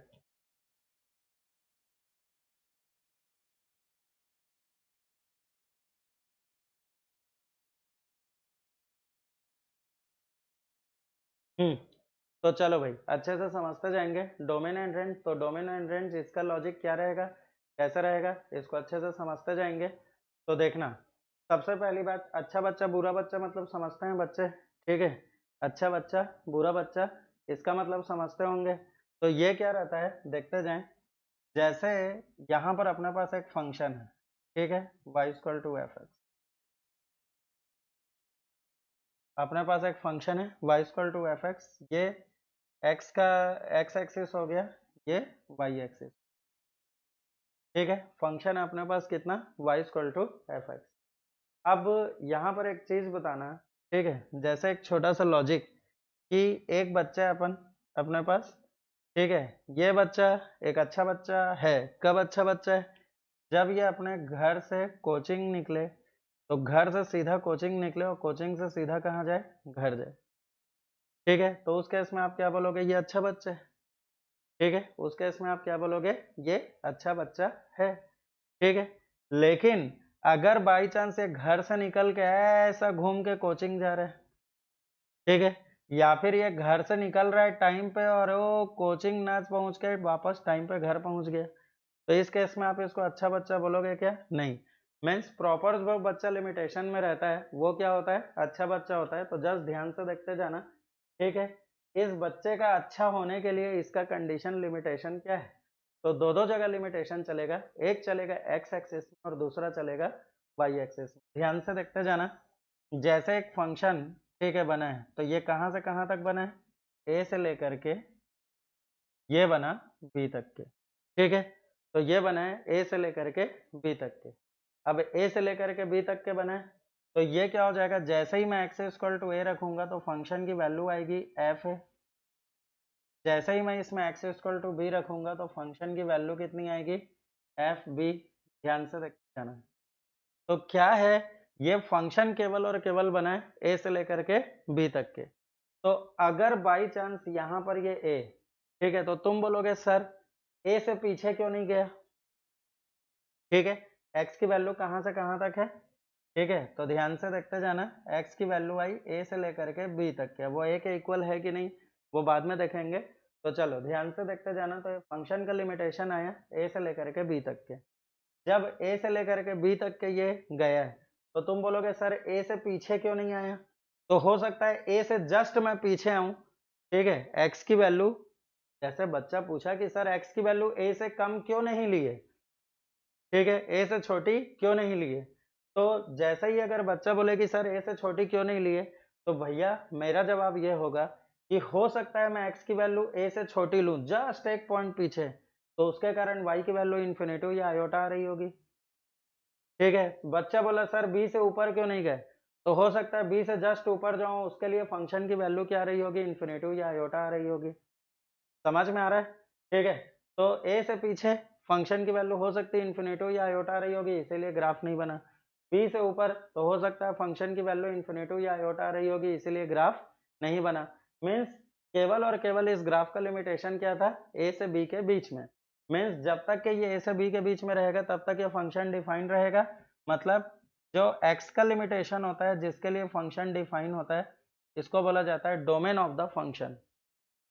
S1: हम्म, तो चलो भाई अच्छे से समझते जाएंगे डोमेन एंड रेंज। तो डोमेन एंड रेंज इसका लॉजिक क्या रहेगा, कैसा रहेगा, इसको अच्छे से समझते जाएंगे। तो देखना, सबसे पहली बात, अच्छा बच्चा बुरा बच्चा मतलब समझते हैं बच्चे, ठीक है, अच्छा बच्चा बुरा बच्चा, इसका मतलब समझते होंगे। तो ये क्या रहता है देखते जाएं। जैसे यहाँ पर अपने पास एक फंक्शन है, ठीक है, y equal to f x, अपने पास एक फंक्शन है y equal to f x, ये x का x एक्सिस हो गया, ये y एक्सिस, ठीक है, फंक्शन है अपने पास कितना, y equal to f x. अब यहाँ पर एक चीज बताना, ठीक है, जैसे एक छोटा सा लॉजिक कि एक बच्चा है अपन अपने पास, ठीक है, ये बच्चा एक अच्छा बच्चा है। कब अच्छा बच्चा है, जब ये अपने घर से कोचिंग निकले, तो घर से सीधा कोचिंग निकले और कोचिंग से सीधा कहाँ जाए, घर जाए, ठीक है, तो उस केस में आप क्या बोलोगे, ये अच्छा बच्चा है, ठीक है, उस केस में आप क्या बोलोगे, ये अच्छा बच्चा है, ठीक है। लेकिन अगर बाई चांस ये घर से निकल के ऐसा घूम के कोचिंग जा रहा है, ठीक है, या फिर ये घर से निकल रहा है टाइम पे और वो कोचिंग ना पहुंच के वापस टाइम पे घर पहुंच गया, तो इस केस में आप इसको अच्छा बच्चा बोलोगे क्या, नहीं। मीन्स प्रॉपर जो बच्चा लिमिटेशन में रहता है वो क्या होता है, अच्छा बच्चा होता है। तो जस्ट ध्यान से देखते जाना, ठीक है, इस बच्चे का अच्छा होने के लिए इसका कंडीशन लिमिटेशन क्या है, तो दो दो जगह लिमिटेशन चलेगा, एक चलेगा एक्स एक्सिस में और दूसरा चलेगा वाई एक्सिस में। ध्यान से देखते जाना, जैसे एक फंक्शन, ठीक है, बना है, तो ये कहाँ से कहाँ तक बना है, ए से लेकर के ये बना बी तक के, ठीक है, तो ये बना है ए से लेकर के बी तक के। अब ए से लेकर के बी तक के बना है, तो ये क्या हो जाएगा, जैसे ही मैं एक्स इक्वल टू ए रखूंगा तो फंक्शन की वैल्यू आएगी एफ है। जैसे ही मैं इसमें एक्स इक्वल टू बी रखूंगा तो फंक्शन की वैल्यू कितनी आएगी, एफ बी। ध्यान से देखते जाना। तो क्या है, ये फंक्शन केवल और केवल बना है ए से लेकर के बी तक के। तो अगर बाई चांस यहाँ पर ये ए, ठीक है, तो तुम बोलोगे सर ए से पीछे क्यों नहीं गया, ठीक है, एक्स की वैल्यू कहाँ से कहाँ तक है, ठीक है, तो ध्यान से देखते जाना, एक्स की वैल्यू आई ए से लेकर के बी तक के, वो ए के इक्वल है कि नहीं वो बाद में देखेंगे। तो चलो ध्यान से देखते जाना, तो फंक्शन का लिमिटेशन आया ए से लेकर के बी तक के। जब ए से लेकर के बी तक के ये गया है, तो तुम बोलोगे सर ए से पीछे क्यों नहीं आया, तो हो सकता है ए से जस्ट मैं पीछे आऊं, ठीक है, एक्स की वैल्यू, जैसे बच्चा पूछा कि सर एक्स की वैल्यू ए से कम क्यों नहीं लिए, ठीक है, ए से छोटी क्यों नहीं लिए। तो जैसे ही अगर बच्चा बोले कि सर ए से छोटी क्यों नहीं लिए, तो भैया मेरा जवाब ये होगा कि हो सकता है मैं एक्स की वैल्यू ए से छोटी लूं जस्ट एक पॉइंट पीछे, तो उसके कारण वाई की वैल्यू इन्फिनिटी या आयोटा आ रही होगी, ठीक है। बच्चा बोला सर बी से ऊपर क्यों नहीं गए, तो हो सकता है बी से जस्ट ऊपर जाऊं, उसके लिए फंक्शन की वैल्यू क्या आ रही होगी, इन्फिनिटी या आयोटा आ रही होगी। समझ में आ रहा है, ठीक है। तो ए से पीछे फंक्शन की वैल्यू हो सकती है इन्फिनिटी या आयोटा रही होगी, इसीलिए ग्राफ नहीं बना। बी से ऊपर तो हो सकता है फंक्शन की वैल्यू इन्फिनिटी या आयोटा रही होगी, इसीलिए ग्राफ नहीं बना। मीन्स केवल और केवल इस ग्राफ का लिमिटेशन क्या था, ए से बी के बीच में। मीन्स जब तक कि ये ए से बी के बीच में रहेगा तब तक ये फंक्शन डिफाइन रहेगा। मतलब जो एक्स का लिमिटेशन होता है जिसके लिए फंक्शन डिफाइन होता है, इसको बोला जाता है domain of the function.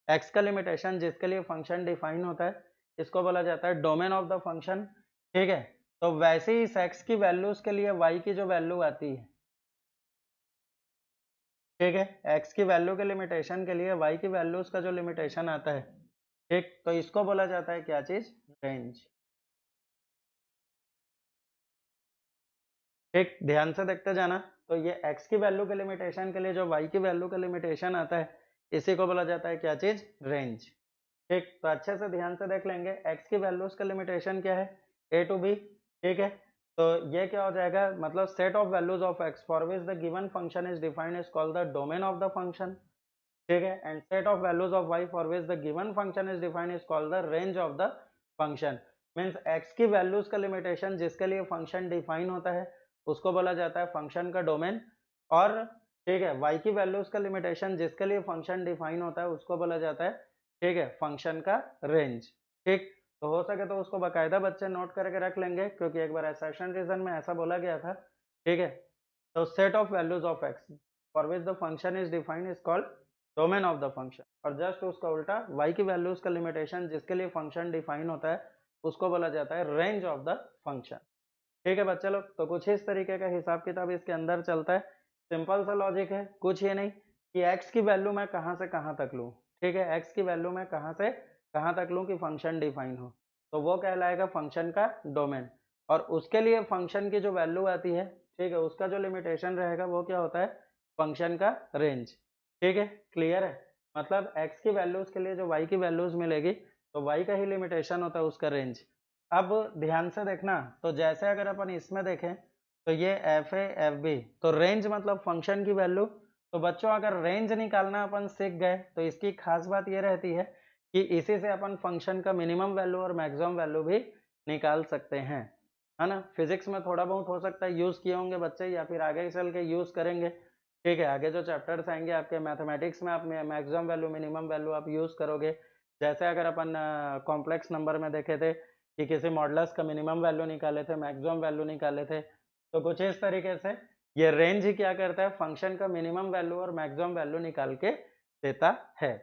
S1: X का लिमिटेशन जिसके लिए फंक्शन डिफाइन होता है, इसको बोला जाता है डोमेन ऑफ द फंक्शन, ठीक है। तो वैसे ही इस एक्स की वैल्यूज के लिए वाई की जो वैल्यू आती है, ठीक है, एक्स की वैल्यू के लिमिटेशन के लिए वाई की वैल्यूज का जो लिमिटेशन आता है, ठीक, तो इसको बोला जाता है क्या चीज, रेंज। ठीक, ध्यान से देखते जाना। तो ये x की वैल्यू के लिमिटेशन के लिए जो y की वैल्यू का लिमिटेशन आता है, इसी को बोला जाता है क्या चीज, रेंज। ठीक, तो अच्छे से ध्यान से देख लेंगे x की वैल्यूज का लिमिटेशन क्या है, a टू b, ठीक है। तो ये क्या हो जाएगा, मतलब set of values of x for which the given function is defined is called the domain of the function, ठीक है। And set of values of y for which the given function is defined is called the range of the function. Means x की values का limitation जिसके लिए function define होता है, उसको बोला जाता है फंक्शन का डोमेन। और ठीक है, y की वैल्यूज का लिमिटेशन जिसके लिए फंक्शन डिफाइन होता है, उसको बोला जाता है, ठीक है, फंक्शन का रेंज। ठीक, तो हो सके तो उसको बाकायदा बच्चे नोट करके रख लेंगे, क्योंकि एक बार सेशन रीजन में ऐसा बोला गया था, ठीक है। तो set of values of x for which the function is defined is called domain of the function. और जस्ट उसका उल्टा y की वैल्यूज का लिमिटेशन जिसके लिए फंक्शन डिफाइन होता है, उसको बोला जाता है रेंज ऑफ द फंक्शन। ठीक है बच्चे लोग, तो कुछ इस तरीके का हिसाब किताब इसके अंदर चलता है। सिंपल सा लॉजिक है, कुछ ये नहीं कि x की वैल्यू मैं कहां से कहां तक लूं, ठीक है, x की वैल्यू मैं कहां से कहां तक लूं कि फंक्शन डिफाइन हो, तो वो कहलाएगा फंक्शन का डोमेन। और उसके लिए फंक्शन की जो वैल्यू आती है, ठीक है, उसका जो लिमिटेशन रहेगा वो क्या होता है, फंक्शन का रेंज। ठीक है, क्लियर है। मतलब x की वैल्यूज के लिए जो y की वैल्यूज मिलेगी, तो y का ही लिमिटेशन होता है उसका रेंज। अब ध्यान से देखना, तो जैसे अगर अपन इसमें देखें, तो ये एफ ए एफ बी, तो रेंज मतलब फंक्शन की वैल्यू। तो बच्चों अगर रेंज निकालना अपन सीख गए, तो इसकी खास बात ये रहती है कि इसी से अपन फंक्शन का मिनिमम वैल्यू और मैक्सिमम वैल्यू भी निकाल सकते हैं, है ना। फिजिक्स में थोड़ा बहुत हो सकता है यूज किए होंगे बच्चे, या फिर आगे चल के यूज करेंगे, ठीक है। आगे जो चैप्टर्स आएंगे आपके मैथमेटिक्स में, आप मैक्सिमम वैल्यू मिनिमम वैल्यू आप यूज करोगे। जैसे अगर अपन कॉम्प्लेक्स नंबर में देखे थे कि किसी मॉडुलस का मिनिमम वैल्यू निकाले थे, मैक्सिमम वैल्यू निकाले थे, तो कुछ इस तरीके से ये रेंज ही क्या करता है, फंक्शन का मिनिमम वैल्यू और मैक्सिमम वैल्यू निकाल के देता है।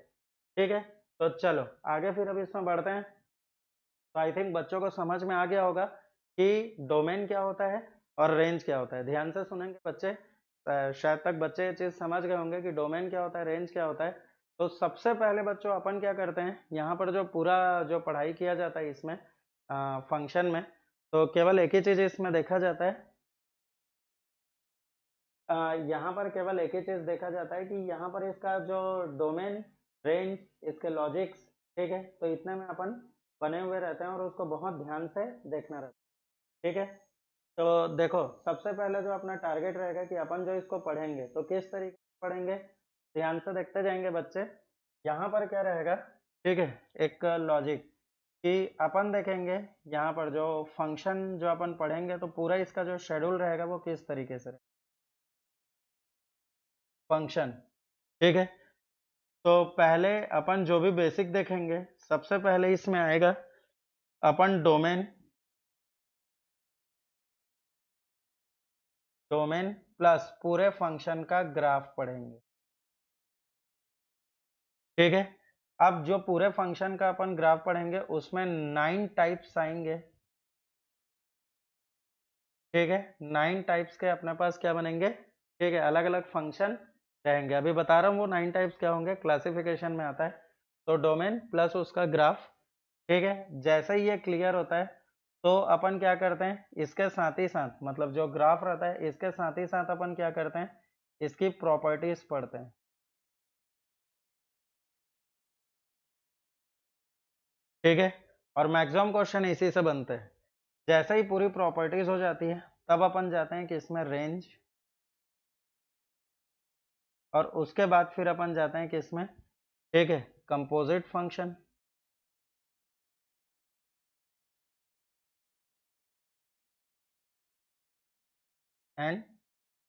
S1: ठीक है, तो चलो आगे फिर अभी इसमें बढ़ते हैं। तो आई थिंक बच्चों को समझ में आ गया होगा कि डोमेन क्या होता है और रेंज क्या होता है। ध्यान से सुनेंगे बच्चे, शायद तक बच्चे ये चीज समझ गए होंगे कि डोमेन क्या होता है, रेंज क्या होता है। तो सबसे पहले बच्चों अपन क्या करते हैं, यहाँ पर जो पूरा जो पढ़ाई किया जाता है इसमें फंक्शन में, तो केवल एक ही चीज इसमें देखा जाता है, यहाँ पर केवल एक ही चीज देखा जाता है कि यहाँ पर इसका जो डोमेन, रेंज, इसके लॉजिक्स, ठीक है, तो इतने में अपन बने हुए रहते हैं और उसको बहुत ध्यान से देखना रहता है। ठीक है, तो देखो सबसे पहले जो अपना टारगेट रहेगा कि अपन जो इसको पढ़ेंगे तो किस तरीके से पढ़ेंगे, ध्यान से देखते जाएंगे बच्चे। यहाँ पर क्या रहेगा, ठीक है, एक लॉजिक कि अपन देखेंगे यहाँ पर जो फंक्शन जो अपन पढ़ेंगे, तो पूरा इसका जो शेड्यूल रहेगा वो किस तरीके से रहेगा, फंक्शन। ठीक है, तो पहले अपन जो भी बेसिक देखेंगे, सबसे पहले इसमें आएगा अपन डोमेन, डोमेन प्लस पूरे फंक्शन का ग्राफ पढ़ेंगे। ठीक है, अब जो पूरे फंक्शन का अपन ग्राफ पढ़ेंगे उसमें 9 टाइप्स आएंगे। ठीक है, 9 टाइप्स के अपने पास क्या बनेंगे, ठीक है, अलग अलग फंक्शन रहेंगे। अभी बता रहा हूँ वो 9 टाइप्स क्या होंगे, क्लासिफिकेशन में आता है। तो डोमेन प्लस उसका ग्राफ, ठीक है। जैसे ही ये क्लियर होता है तो अपन क्या करते हैं, इसके साथ ही साथ मतलब जो ग्राफ रहता है इसके साथ ही साथ अपन क्या करते हैं, इसकी प्रॉपर्टीज पढ़ते हैं, ठीक है। और मैक्सिमम क्वेश्चन इसी से बनते हैं। जैसे ही पूरी प्रॉपर्टीज हो जाती है तब अपन जाते हैं कि इसमें रेंज, और उसके बाद फिर अपन जाते हैं कि इसमें, ठीक है, composite function and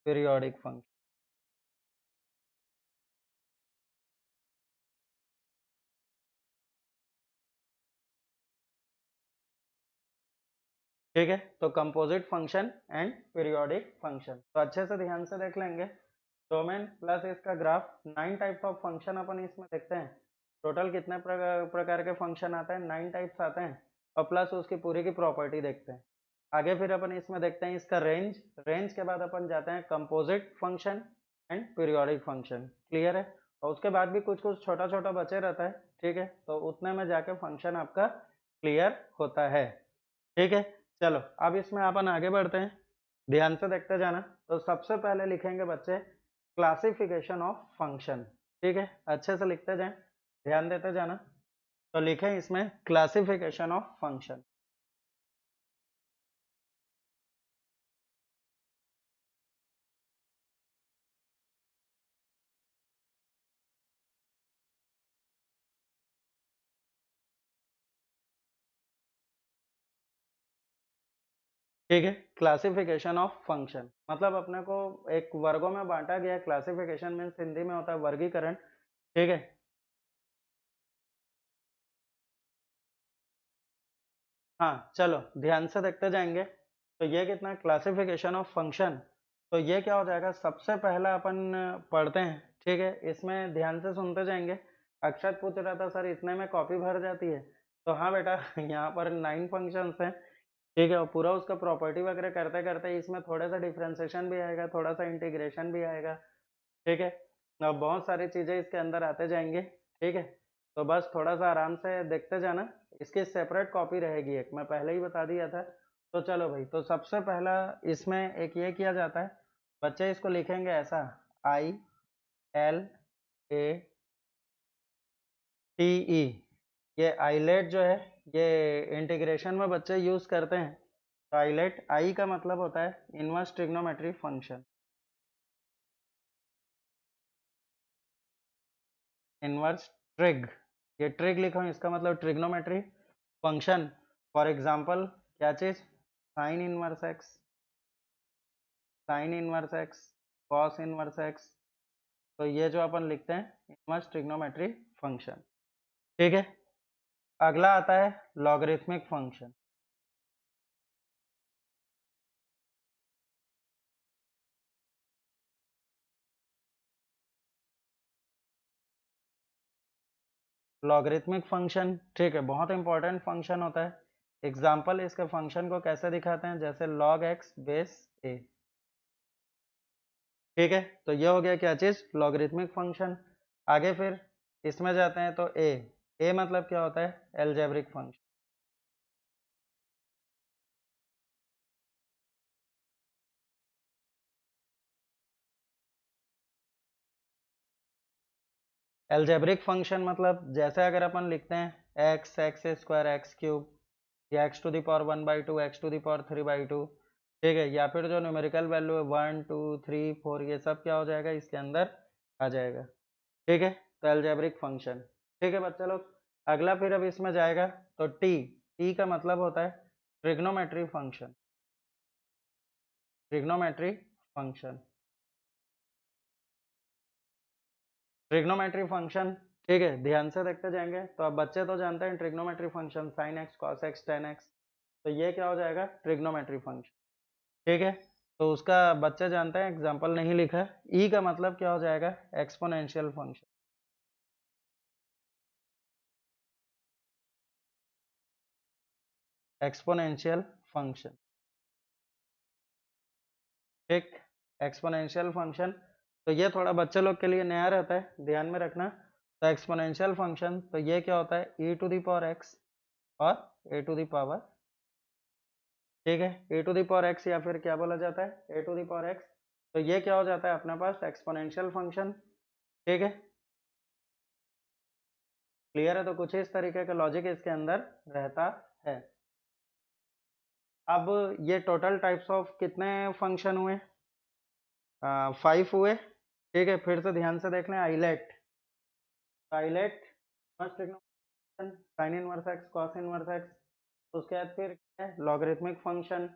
S1: periodic function, ठीक है। तो composite function and periodic function तो अच्छे से ध्यान से देख लेंगे। डोमेन प्लस इसका ग्राफ, 9 टाइप्स ऑफ फंक्शन अपन इसमें देखते हैं। टोटल कितने प्रकार के फंक्शन आते हैं, 9 टाइप्स आते हैं, और प्लस उसकी पूरी की प्रॉपर्टी देखते हैं। आगे फिर अपन इसमें देखते हैं इसका रेंज, रेंज के बाद अपन जाते हैं composite function and periodic function, clear है। और उसके बाद भी कुछ कुछ छोटा छोटा बचे रहता है, ठीक है। तो उतने में जाके फंक्शन आपका क्लियर होता है, ठीक है। चलो अब इसमें अपन आगे बढ़ते हैं, ध्यान से देखते जाना। तो सबसे पहले लिखेंगे बच्चे क्लासिफिकेशन ऑफ फंक्शन, ठीक है। अच्छे से लिखते जाएं, ध्यान देते जाना। तो लिखें इसमें क्लासिफिकेशन ऑफ फंक्शन। ठीक है, क्लासिफिकेशन ऑफ फंक्शन मतलब अपने को एक वर्गों में बांटा गया है। क्लासिफिकेशन मीन्स हिंदी में होता है वर्गीकरण, ठीक है। हाँ चलो ध्यान से देखते जाएंगे। तो ये कितना क्लासिफिकेशन ऑफ फंक्शन, तो ये क्या हो जाएगा, सबसे पहला अपन पढ़ते हैं, ठीक है। इसमें ध्यान से सुनते जाएंगे। अक्षत पूछ रहा था सर इतने में कॉपी भर जाती है, तो हाँ बेटा यहाँ पर 9 फंक्शंस हैं, ठीक है। और पूरा उसका प्रॉपर्टी वगैरह करते करते इसमें थोड़ा सा डिफ्रेंसिएशन भी आएगा, थोड़ा सा इंटीग्रेशन भी आएगा, ठीक है। अब बहुत सारी चीजें इसके अंदर आते जाएंगे, ठीक है। तो बस थोड़ा सा आराम से देखते जाना। इसकी सेपरेट कॉपी रहेगी एक, मैं पहले ही बता दिया था। तो चलो भाई, तो सबसे पहला इसमें एक ये किया जाता है, बच्चे इसको लिखेंगे ऐसा, ILATE। ये आइलेट जो है ये इंटीग्रेशन में बच्चे यूज करते हैं। तो आइलेट, आई का मतलब होता है इनवर्स ट्रिग्नोमेट्री फंक्शन, इनवर्स ट्रिग, ये ट्रिग लिखा हूँ इसका मतलब ट्रिग्नोमेट्री फंक्शन। फॉर एग्जांपल क्या चीज, sign inverse x, sign inverse x, cos inverse x. तो ये जो अपन लिखते हैं इनवर्स ट्रिग्नोमेट्री फंक्शन, ठीक है। अगला आता है लॉगरिथमिक फंक्शन। लॉगरिथमिक फंक्शन, ठीक है, बहुत इंपॉर्टेंट फंक्शन होता है। एग्जाम्पल इसके फंक्शन को कैसे दिखाते हैं, जैसे लॉग एक्स बेस ए, ठीक है। तो ये हो गया क्या चीज, लॉगरिथमिक फंक्शन। आगे फिर इसमें जाते हैं तो ए मतलब क्या होता है, एल्जेब्रिक फंक्शन। एल्जेब्रिक फंक्शन मतलब जैसे अगर अपन लिखते हैं x x square x cube, या x to the power 1/2, x to the power 3/2, ठीक है। या फिर जो न्यूमेरिकल वैल्यू है 1 2 3 4, ये सब क्या हो जाएगा इसके अंदर आ जाएगा, ठीक है। तो एल्जेब्रिक फंक्शन, ठीक है बच्चा लोग। अगला फिर अब इसमें जाएगा तो टी, टी का मतलब होता है trigonometry function, trigonometry function, trigonometry function, ठीक है। ध्यान से देखते जाएंगे। तो अब बच्चे तो जानते हैं trigonometry function, sine x cos x tan x. तो ये क्या हो जाएगा, ट्रिग्नोमेट्री फंक्शन, ठीक है। तो उसका बच्चे जानते हैं, एग्जाम्पल नहीं लिखा। ई का मतलब क्या हो जाएगा, एक्सपोनेंशियल फंक्शन, एक्सपोनेंशियल फंक्शन, ठीक, एक्सपोनेंशियल फंक्शन। तो ये थोड़ा बच्चे लोग के लिए नया रहता है, ध्यान में रखना। तो एक्सपोनेंशियल फंक्शन तो ये क्या होता है, e to the power x और a टू द पावर, ठीक है, a to the power x या फिर क्या बोला जाता है a to the power x। तो ये क्या हो जाता है अपने पास एक्सपोनेंशियल फंक्शन, ठीक है, क्लियर है। तो कुछ इस तरीके का लॉजिक इसके अंदर रहता है। अब ये टोटल टाइप्स ऑफ कितने फंक्शन हुए, 5 हुए, ठीक है। फिर से ध्यान से देख लें, आइलेट, आइलेट sine inverse x, cos inverse x, उसके बाद फिर क्या है, लॉगरिथमिक फंक्शन,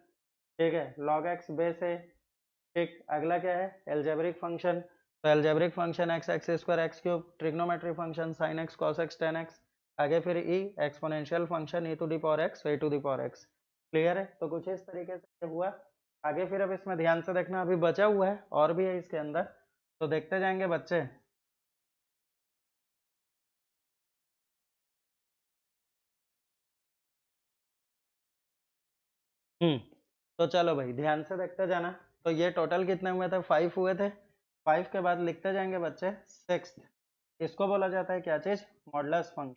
S1: ठीक है, लॉग एक्स बेस है, ठीक। अगला क्या है, एल्जेब्रिक फंक्शन, तो algebraic function x x square x cube, trigonometry function sine x cos x tan x, आगे फिर e exponential function e to the power x a to the power x, clear है। तो कुछ इस तरीके से हुआ। आगे फिर अब इसमें ध्यान से देखना, अभी बचा हुआ है और भी है इसके अंदर, तो देखते जाएंगे बच्चे। तो चलो भाई ध्यान से देखते जाना। तो ये टोटल कितने हुए थे, 5 हुए थे। 5 के बाद लिखते जाएंगे बच्चे, सिक्स्थ, इसको बोला जाता है क्या चीज, मॉडुलस फंक्शन,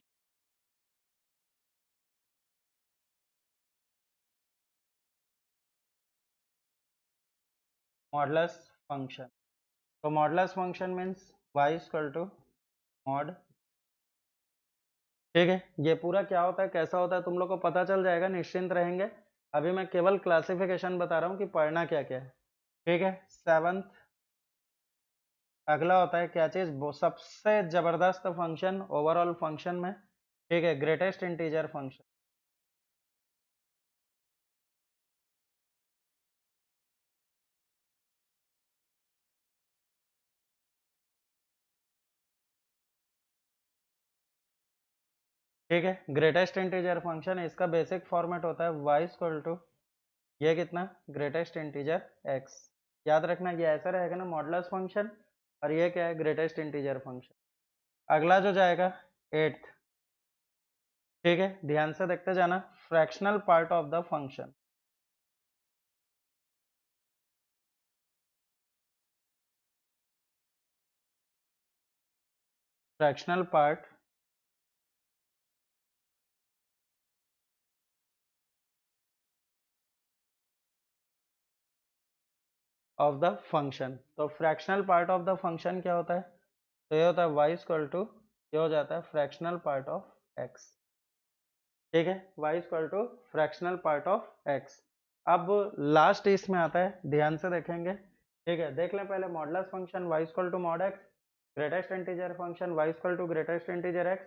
S1: मॉडुलस फंक्शन। तो modulus function means y equal to mod, ठीक है। ये पूरा क्या होता है कैसा होता है तुम लोग को पता चल जाएगा, निश्चिंत रहेंगे। अभी मैं केवल क्लासिफिकेशन बता रहा हूँ कि पढ़ना क्या क्या है, ठीक है। सेवंथ, अगला होता है क्या चीज, वो सबसे जबरदस्त फंक्शन ओवरऑल फंक्शन में, ठीक है, ग्रेटेस्ट इंटीजर फंक्शन, ठीक है। ग्रेटेस्ट इंटीजर फंक्शन, इसका बेसिक फॉर्मेट होता है y इक्वल टू, ये कितना, ग्रेटेस्ट इंटीजर x, याद रखना ये ऐसा रहेगा ना मॉडुलस फंक्शन, और ये क्या है, ग्रेटेस्ट इंटीजर फंक्शन। अगला जो जाएगा एट्थ, ठीक है, ध्यान से देखते जाना, fractional part of the function, fractional part of the function. तो fractional part of the function क्या होता है, तो ये होता है y इक्वल टू, ये हो जाता है फ्रैक्शनल पार्ट ऑफ x, ठीक है, y equal to fractional part of x। अब लास्ट इसमें आता है, ध्यान से देखेंगे, ठीक है। देख लें पहले modulus function y equal to mod x, greatest integer function y equal to greatest integer x,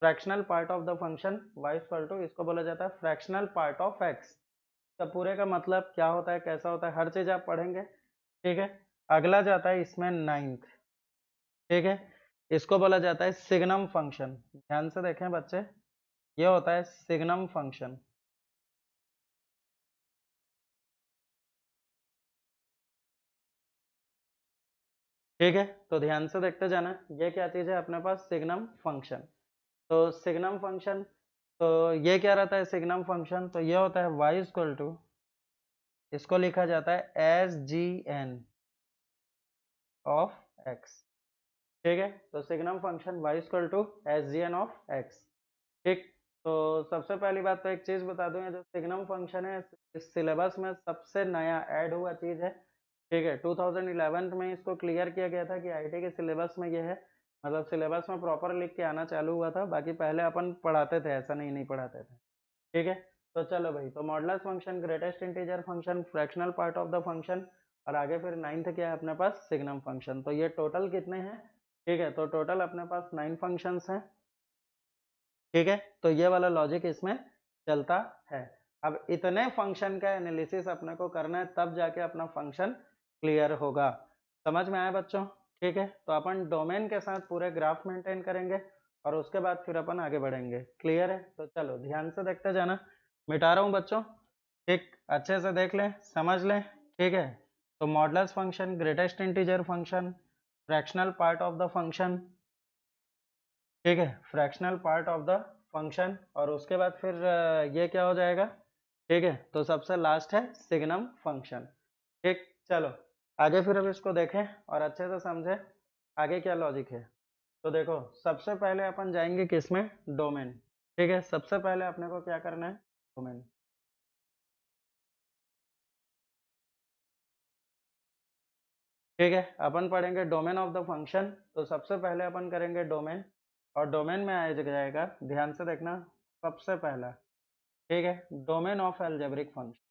S1: fractional part of the function y equal to, इसको बोला जाता है फ्रैक्शनल पार्ट ऑफ x। तो पूरे का मतलब क्या होता है कैसा होता है हर चीज आप पढ़ेंगे, ठीक है। अगला जाता है इसमें नाइन्थ, ठीक है, इसको बोला जाता है सिग्नम फंक्शन। ध्यान से देखें बच्चे, ये होता है सिग्नम फंक्शन, ठीक है। तो ध्यान से देखते जाना, ये क्या चीज है अपने पास, सिग्नम फंक्शन। तो सिग्नम फंक्शन, तो ये क्या रहता है सिग्नम फंक्शन, तो ये होता है y इक्वल टू, इसको लिखा जाता है S G N of x, ठीक है। तो signum function y equal to S G N of x, ठीक। तो सबसे पहली बात तो एक चीज बता दूं, ये जो सिग्नम फंक्शन है इस सिलेबस में सबसे नया ऐड हुआ चीज है, ठीक है। 2011 में इसको क्लियर किया गया था कि आईटी के सिलेबस में ये है, मतलब सिलेबस में प्रॉपर लिख के आना चालू हुआ था, बाकी पहले अपन पढ़ाते थे, ऐसा नहीं पढ़ाते थे, ठीक है। तो चलो भाई, तो modulus function, greatest integer function, fractional part of the function, और आगे फिर नाइन्थ क्या है अपने पास, सिग्नम फंक्शन। तो ये टोटल कितने हैं, ठीक है, तो टोटल अपने पास 9 फंक्शंस हैं, ठीक है। तो ये वाला लॉजिक इसमें चलता है। अब इतने फंक्शन का एनालिसिस अपने को करना है, तब जाके अपना फंक्शन क्लियर होगा। समझ में आया बच्चों, ठीक है। तो अपन डोमेन के साथ पूरे ग्राफ मेंटेन करेंगे और उसके बाद फिर अपन आगे बढ़ेंगे, क्लियर है। तो चलो ध्यान से देखते जाना, मिटा रहा हूँ बच्चों, ठीक, अच्छे से देख लें, समझ लें, ठीक है। तो modulus function, greatest integer function, fractional part of the function, ठीक है, fractional part of the function, और उसके बाद फिर ये क्या हो जाएगा, ठीक है। तो सबसे लास्ट है सिग्नम फंक्शन, ठीक। चलो आगे फिर अब इसको देखें और अच्छे से समझें आगे क्या लॉजिक है। तो देखो सबसे पहले अपन जाएंगे किसमें, डोमेन। ठीक है, सबसे पहले अपने को क्या करना है, डोमेन। ठीक है, अपन पढ़ेंगे डोमेन ऑफ द फंक्शन। तो सबसे पहले अपन करेंगे डोमेन, और डोमेन में आ जाएगा, ध्यान से देखना, सबसे पहला, ठीक है, domain of algebraic function.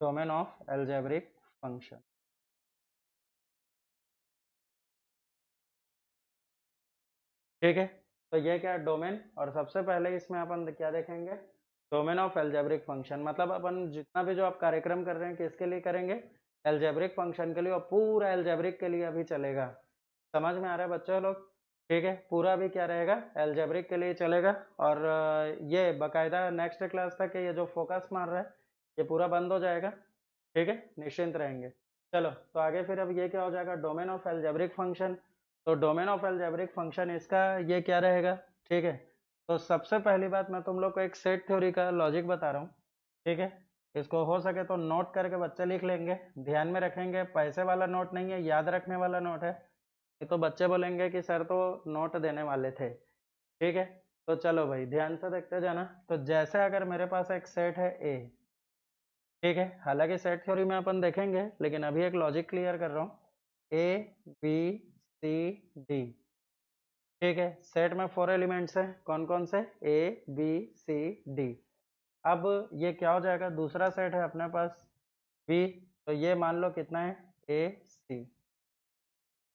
S1: Domain of algebraic function. ठीक है, तो ये क्या डोमेन, और सबसे पहले इसमें अपन क्या देखेंगे, डोमेन ऑफ अलजेब्रिक फंक्शन। मतलब अपन जितना भी जो आप कार्यक्रम कर रहे हैं किसके लिए करेंगे, अलजेब्रिक फंक्शन के लिए, और पूरा अलजेब्रिक के लिए अभी चलेगा। समझ में आ रहा है बच्चों लोग। ठीक है, पूरा भी क्या रहेगा, अलजेब्रिक के लिए चलेगा। और ये बकायदा नेक्स्ट क्लास तक ये जो फोकस मार रहा है ये पूरा बंद हो जाएगा। ठीक है, निश्चिंत रहेंगे। चलो तो आगे फिर अब ये क्या हो जाएगा, डोमेन ऑफ अलजेब्रिक फंक्शन। तो डोमेन ऑफ अलजेब्रिक फंक्शन इसका ये क्या रहेगा। ठीक है, तो सबसे पहली बात मैं तुम लोग को एक सेट थ्योरी का लॉजिक बता रहा हूँ। ठीक है, इसको हो सके तो नोट करके बच्चे लिख लेंगे, ध्यान में रखेंगे, पैसे वाला नोट नहीं है, याद रखने वाला नोट है। ये तो बच्चे बोलेंगे कि सर तो नोट देने वाले थे। ठीक है, तो चलो भाई ध्यान से देखते जाना। तो जैसे अगर मेरे पास एक सेट है ए, ठीक है, हालांकि सेट थ्योरी में अपन देखेंगे लेकिन अभी एक लॉजिक क्लियर कर रहा हूँ। ए बी सी डी, ठीक है, सेट में 4 एलिमेंट्स हैं, कौन कौन से, ए बी सी डी। अब ये क्या हो जाएगा, दूसरा सेट है अपने पास बी, तो ये मान लो कितना है, ए सी।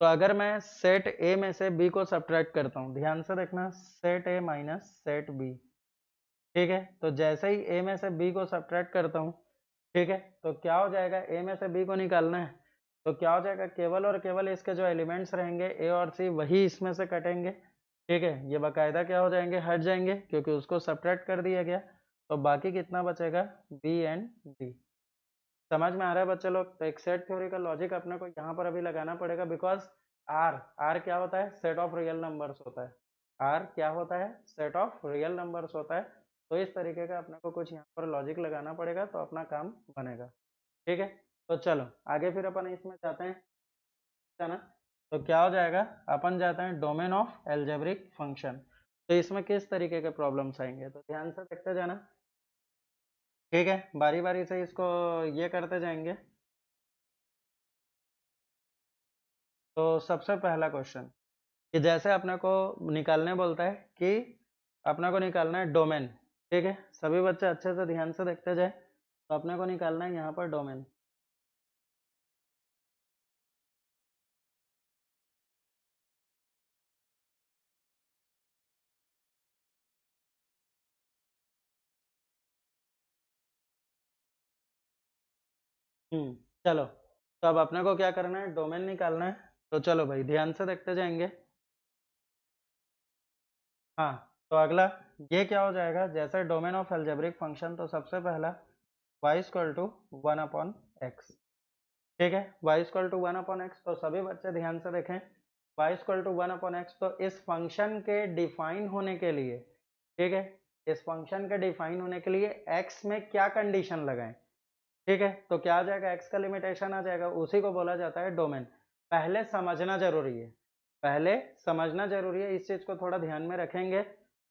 S1: तो अगर मैं सेट ए में से बी को सब्ट्रैक्ट करता हूँ, ध्यान से देखना, set A minus set B. ठीक है, तो जैसे ही ए में से बी को सब्ट्रैक्ट करता हूँ, ठीक है, तो क्या हो जाएगा, ए में से बी को निकालना है, तो क्या हो जाएगा, केवल और केवल इसके जो एलिमेंट्स रहेंगे ए और सी वही इसमें से कटेंगे। ठीक है, ये बाकायदा क्या हो जाएंगे, हट जाएंगे, क्योंकि उसको सब्ट्रैक्ट कर दिया गया। तो बाकी कितना बचेगा, बी एंड डी। समझ में आ रहा है बच्चे लोग। तो एक सेट थ्योरी का लॉजिक अपने को यहाँ पर अभी लगाना पड़ेगा, बिकॉज आर, आर क्या होता है, सेट ऑफ रियल नंबर्स होता है। आर क्या होता है, सेट ऑफ रियल नंबर्स होता है। तो इस तरीके का अपने को कुछ यहाँ पर लॉजिक लगाना पड़ेगा, तो अपना काम बनेगा। ठीक है, तो चलो आगे फिर अपन इसमें जाते हैं, है ना। तो क्या हो जाएगा, अपन जाते हैं डोमेन ऑफ एल्जेब्रिक फंक्शन। तो इसमें किस तरीके के प्रॉब्लम्स आएंगे, तो ध्यान से देखते जाना। ठीक है, बारी बारी से इसको ये करते जाएंगे। तो सबसे पहला क्वेश्चन, कि जैसे अपने को निकालने बोलता है कि अपने को निकालना है डोमेन। ठीक है, सभी बच्चे अच्छे से ध्यान से देखते जाए। तो अपने को निकालना है यहाँ पर डोमेन। चलो, तो अब अपने को क्या करना है, डोमेन निकालना है। तो चलो भाई ध्यान से देखते जाएंगे। हाँ, तो अगला ये क्या हो जाएगा, जैसे डोमेन ऑफ अलजेब्रिक फंक्शन, तो सबसे पहला y इक्वल टू 1/x। ठीक है, y इक्वल टू 1/x। तो सभी बच्चे ध्यान से देखें, y इक्वल टू 1/x, तो इस फंक्शन के डिफाइन होने के लिए, ठीक है, इस फंक्शन के डिफाइन होने के लिए x में क्या कंडीशन लगाएं। ठीक है, तो क्या आ जाएगा, x का लिमिटेशन आ जाएगा, उसी को बोला जाता है डोमेन। पहले समझना जरूरी है, पहले समझना जरूरी है, इस चीज को थोड़ा ध्यान में रखेंगे।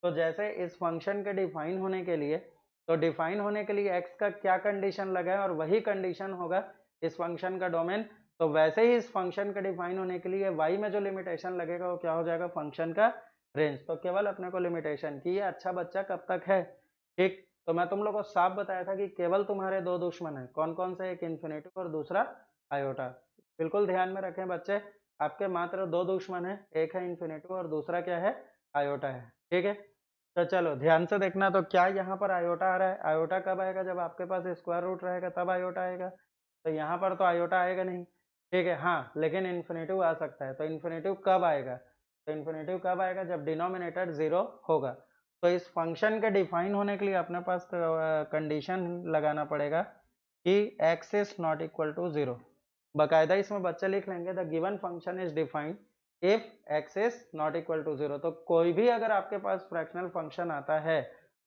S1: तो जैसे इस फंक्शन के डिफाइन होने के लिए, तो डिफाइन होने के लिए x का क्या कंडीशन लगाए, और वही कंडीशन होगा इस फंक्शन का डोमेन। तो वैसे ही इस फंक्शन के डिफाइन होने के लिए y में जो लिमिटेशन लगेगा वो क्या हो जाएगा, फंक्शन का रेंज। तो केवल अपने को लिमिटेशन की ये अच्छा बच्चा कब तक है। ठीक, तो मैं तुम लोग को साफ बताया था कि केवल तुम्हारे दो दुश्मन है, कौन कौन से, एक इन्फिनिटी और दूसरा आयोटा। बिल्कुल ध्यान में रखें बच्चे, आपके मात्र दो दुश्मन है, एक है इन्फिनिटी और दूसरा क्या है, आयोटा है। ठीक है, तो चलो ध्यान से देखना। तो क्या यहाँ पर आयोटा आ रहा है, आयोटा कब आएगा, जब आपके पास स्क्वायर रूट रहेगा तब आयोटा आएगा। तो यहाँ पर तो आयोटा आएगा नहीं। ठीक है, हाँ, लेकिन इन्फिनिटिव आ सकता है। तो इन्फिनिटिव कब आएगा, तो इन्फिनिटिव कब आएगा, जब डिनोमिनेटर 0 होगा। तो इस फंक्शन के डिफाइन होने के लिए अपने पास कंडीशन लगाना पड़ेगा कि x is not equal to 0। बाकायदा इसमें बच्चे लिख लेंगे, the given function is defined if x is not equal to 0। तो कोई भी अगर आपके पास फ्रैक्शनल फंक्शन आता है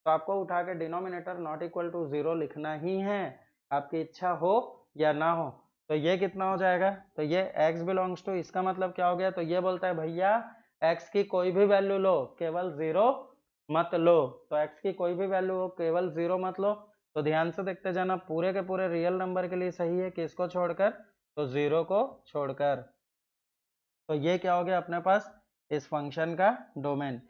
S1: तो आपको उठा के डिनोमिनेटर नॉट इक्वल टू 0 लिखना ही है, आपकी इच्छा हो या ना हो। तो ये कितना हो जाएगा, तो ये x बिलोंग्स टू, इसका मतलब क्या हो गया, तो ये बोलता है भैया x की कोई भी वैल्यू लो, केवल 0 मत लो। तो x की कोई भी वैल्यू हो, केवल 0 मत लो। तो ध्यान से देखते जाना, पूरे के पूरे रियल नंबर के लिए सही है, किसको छोड़कर, तो 0 को छोड़कर। तो ये क्या हो गया अपने पास इस फंक्शन का डोमेन।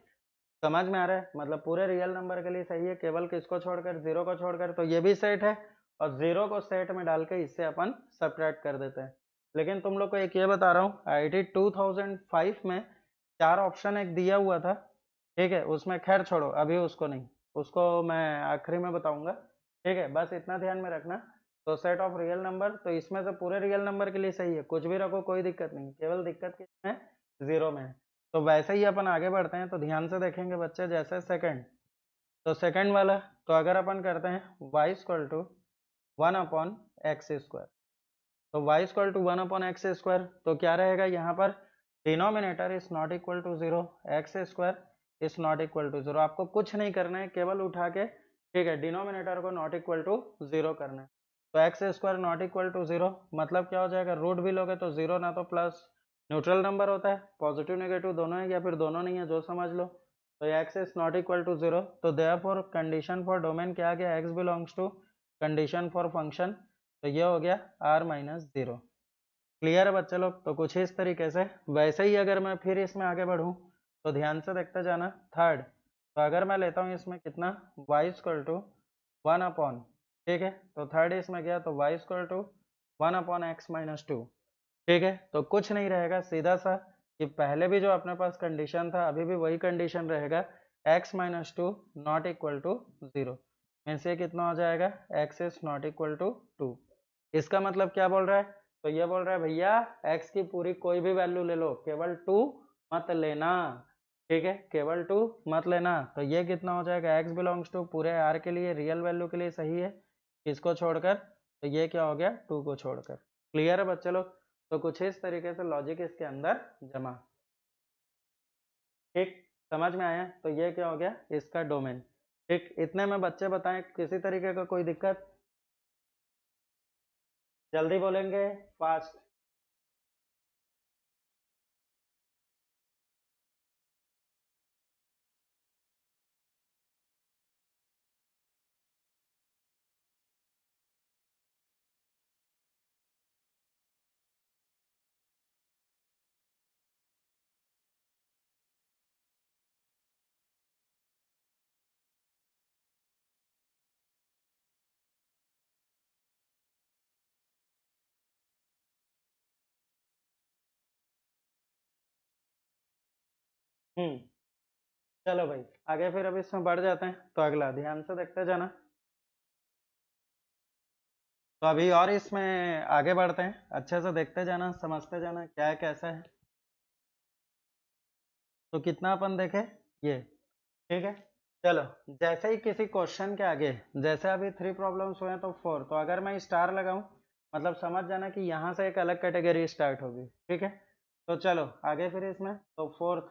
S1: समझ में आ रहा है, मतलब पूरे रियल नंबर के लिए सही है, केवल किसको छोड़कर, 0 को छोड़कर। तो ये भी सेट है और 0 को सेट में डाल के इससे अपन सब्ट्रैक्ट कर देते हैं। लेकिन तुम लोग को एक ये बता रहा हूँ, आईआईटी 2005 में 4 ऑप्शन एक दिया हुआ था, ठीक है, उसमें खैर छोड़ो अभी उसको नहीं, उसको मैं आखिरी में बताऊंगा, ठीक है, बस इतना ध्यान में रखना। तो सेट ऑफ रियल नंबर, तो इसमें से पूरे रियल नंबर के लिए सही है, कुछ भी रखो कोई दिक्कत नहीं, केवल दिक्कत किसमें, 0 में है। तो वैसे ही अपन आगे बढ़ते हैं, तो ध्यान से देखेंगे बच्चे, जैसे सेकंड, तो सेकंड वाला, तो अगर अपन करते हैं y equal to 1 upon x square, तो y equal to 1 upon x square, तो क्या रहेगा यहाँ पर, denominator is not equal to 0, x square is not equal to 0। आपको कुछ नहीं करना है, केवल उठा के, ठीक है, डिनोमिनेटर को नॉट इक्वल टू 0 करना है। तो x square not equal to 0 मतलब क्या हो जाएगा, रूट भी लोगे तो 0 ना तो प्लस, न्यूट्रल नंबर होता है, पॉजिटिव नेगेटिव दोनों है या फिर दोनों नहीं है, जो समझ लो। तो x is not equal to 0, तो देयरफॉर कंडीशन फॉर डोमेन क्या आ गया, x belongs to condition for function, तो ये हो गया r माइनस 0। क्लियर है बच्चे लोग, तो कुछ इस तरीके से। वैसे ही अगर मैं फिर इसमें आगे बढ़ूं, तो ध्यान से देखते जाना, थर्ड, तो अगर मैं लेता हूँ इसमें कितना, y इक्वल टू 1 अपॉन, ठीक है, तो थर्ड इसमें गया, तो y equal to 1 upon x minus 2, ठीक है, तो कुछ नहीं रहेगा, सीधा सा कि पहले भी जो अपने पास कंडीशन था अभी भी वही कंडीशन रहेगा, x minus 2 not equal to 0, means ये कितना हो जाएगा, x is not equal to 2। इसका मतलब क्या बोल रहा है, तो ये बोल रहा है भैया x की पूरी कोई भी वैल्यू ले लो, केवल 2 मत लेना, ठीक है, केवल 2 मत लेना। तो ये कितना हो जाएगा, x बिलोंग्स टू पूरे r के लिए रियल वैल्यू के लिए सही है, किसको छोड़कर, तो ये क्या हो गया, 2 को छोड़कर। क्लियर है बच्चे लोग, तो कुछ इस तरीके से लॉजिक इसके अंदर जमा, ठीक, समझ में आया। तो ये क्या हो गया इसका डोमेन, ठीक, इतने में बच्चे बताएं किसी तरीके का कोई दिक्कत, जल्दी बोलेंगे, फास्ट। चलो भाई आगे फिर अब इसमें बढ़ जाते हैं, तो अगला ध्यान से देखते जाना। तो अभी और इसमें आगे बढ़ते हैं, अच्छे से देखते जाना, समझते जाना क्या है कैसा है। तो कितना अपन देखे ये, ठीक है, चलो, जैसे ही किसी क्वेश्चन के आगे, जैसे अभी 3 प्रॉब्लम्स हुए हैं तो 4, तो अगर मैं स्टार लगाऊं मतलब समझ जाना कि यहाँ से एक अलग कैटेगरी स्टार्ट होगी, ठीक है। तो चलो आगे फिर इसमें, तो फोर्थ,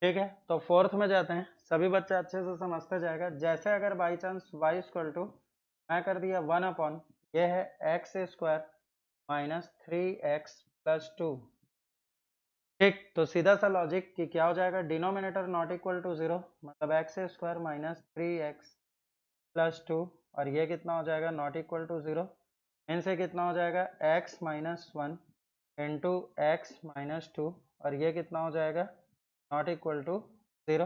S1: ठीक है, तो फोर्थ में जाते हैं, सभी बच्चे अच्छे से समझते जाएगा। जैसे अगर by chance y equal to मैं कर दिया 1 अपॉन, ये है x square minus 3x plus 2, ठीक, तो सीधा सा लॉजिक कि क्या हो जाएगा, डिनोमिनेटर नॉट इक्वल टू 0 मतलब x square minus 3x plus 2, और ये कितना हो जाएगा, नॉट इक्वल टू 0, इनसे कितना हो जाएगा, x minus 1 into x minus 2, और ये कितना हो जाएगा, नॉट इक्वल टू 0,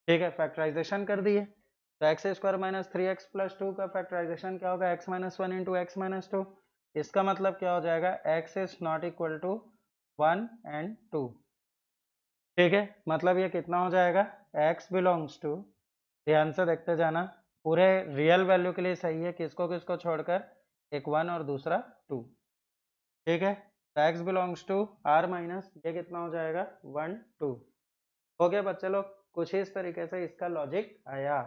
S1: ठीक है, फैक्टराइजेशन कर दिए। तो x square minus 3x plus 2 का फैक्टराइजेशन क्या होगा, x minus 1 into x minus 2, इसका मतलब क्या हो जाएगा, x is not equal to 1 and 2, ठीक है, मतलब ये कितना हो जाएगा, x बिलोंग्स टू, ध्यान से देखते जाना, पूरे रियल वैल्यू के लिए सही है, किसको किसको छोड़कर, एक 1 और दूसरा 2, ठीक है, तो x belongs to r minus, ये कितना हो जाएगा, 1 2। हो गया बच्चे लोग, कुछ इस तरीके से इसका लॉजिक आया,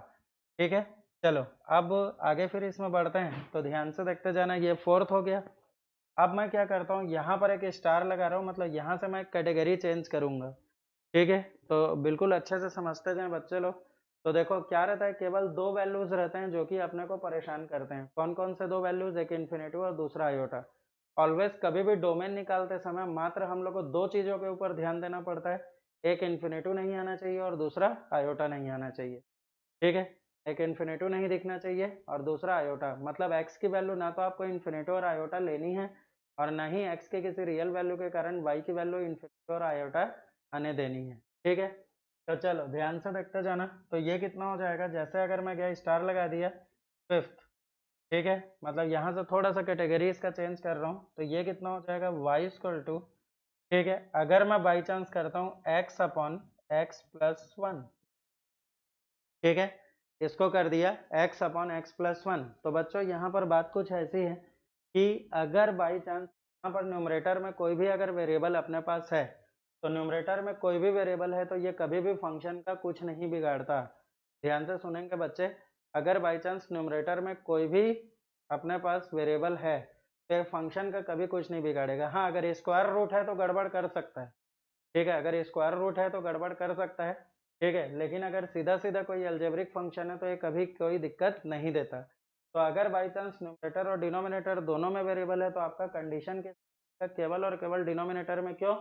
S1: ठीक है। चलो अब आगे फिर इसमें बढ़ते हैं, तो ध्यान से देखते जाना, ये फोर्थ हो गया, अब मैं क्या करता हूँ, यहाँ पर एक स्टार लगा रहा हूँ, मतलब यहाँ से मैं कैटेगरी चेंज करूंगा। ठीक है, तो बिल्कुल अच्छे से समझते जाएं बच्चे लोग। तो देखो क्या रहता है, केवल दो वैल्यूज रहते हैं जो कि अपने को परेशान करते हैं। कौन कौन से दो वैल्यूज, एक इन्फिनेटिव और दूसरा आयोटा। ऑलवेज कभी भी डोमेन निकालते समय मात्र हम लोग को दो चीजों के ऊपर ध्यान देना पड़ता है, एक इन्फिनेटिव नहीं आना चाहिए और दूसरा आयोटा नहीं आना चाहिए। ठीक है, एक इन्फिनेटिव नहीं दिखना चाहिए और दूसरा आयोटा, मतलब एक्स की वैल्यू ना तो आपको इन्फिनेटिव और आयोटा लेनी है और ना ही एक्स के किसी रियल वैल्यू के कारण वाई की वैल्यू इन्फिनेटिव और आयोटा आने देनी है। ठीक है, तो चलो ध्यान से देखते जाना। तो ये कितना हो जाएगा, जैसे अगर मैं गया स्टार लगा दिया फिफ्थ। ठीक है, मतलब यहाँ से थोड़ा सा कैटेगरी इसका चेंज कर रहा हूँ, तो ये कितना हो जाएगा वाई इक्वल टू। ठीक है, अगर मैं बाई चांस करता हूँ x upon x plus one. ठीक है, इसको कर दिया x upon x plus one. तो बच्चों यहाँ पर बात कुछ ऐसी है कि अगर बाई चांस यहाँ पर न्यूमरेटर में कोई भी अगर वेरिएबल अपने पास है, तो न्यूमरेटर में कोई भी वेरिएबल है तो ये कभी भी फंक्शन का कुछ नहीं बिगाड़ता। ध्यान से सुनेंगे बच्चे, अगर बाई चांस न्यूमरेटर में कोई भी अपने पास वेरिएबल है तो फंक्शन का कभी कुछ नहीं बिगाड़ेगा। हाँ, अगर स्क्वायर रूट है तो गड़बड़ कर सकता है। ठीक है, अगर स्क्वायर रूट है तो गड़बड़ कर सकता है। ठीक है, लेकिन अगर सीधा सीधा कोई अलजेब्रिक फंक्शन है तो ये कभी कोई दिक्कत नहीं देता। तो अगर बाई चांस न्यूमरेटर और डिनोमिनेटर दोनों में वेरिएबल है तो आपका कंडीशन के केवल और केवल डिनोमिनेटर में क्यों,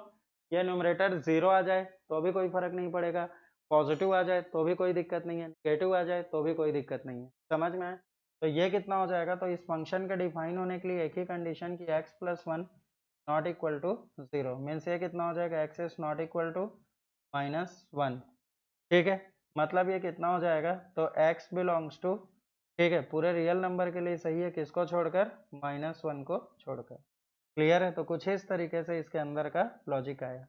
S1: ये न्यूमरेटर जीरो आ जाए तो भी कोई फर्क नहीं पड़ेगा, पॉजिटिव आ जाए तो भी कोई दिक्कत नहीं है, नेगेटिव आ जाए तो भी कोई दिक्कत नहीं है। समझ में आए? तो ये कितना हो जाएगा, तो इस फंक्शन के डिफाइन होने के लिए एक ही कंडीशन की x plus one not equal to zero, means ये कितना हो जाएगा, x is not equal to minus one. ठीक है, मतलब ये कितना हो जाएगा, तो x बिलोंग्स टू, ठीक है, पूरे रियल नंबर के लिए सही है, किसको छोड़कर, माइनस वन को छोड़कर। क्लियर है? तो कुछ इस तरीके से इसके अंदर का लॉजिक आया।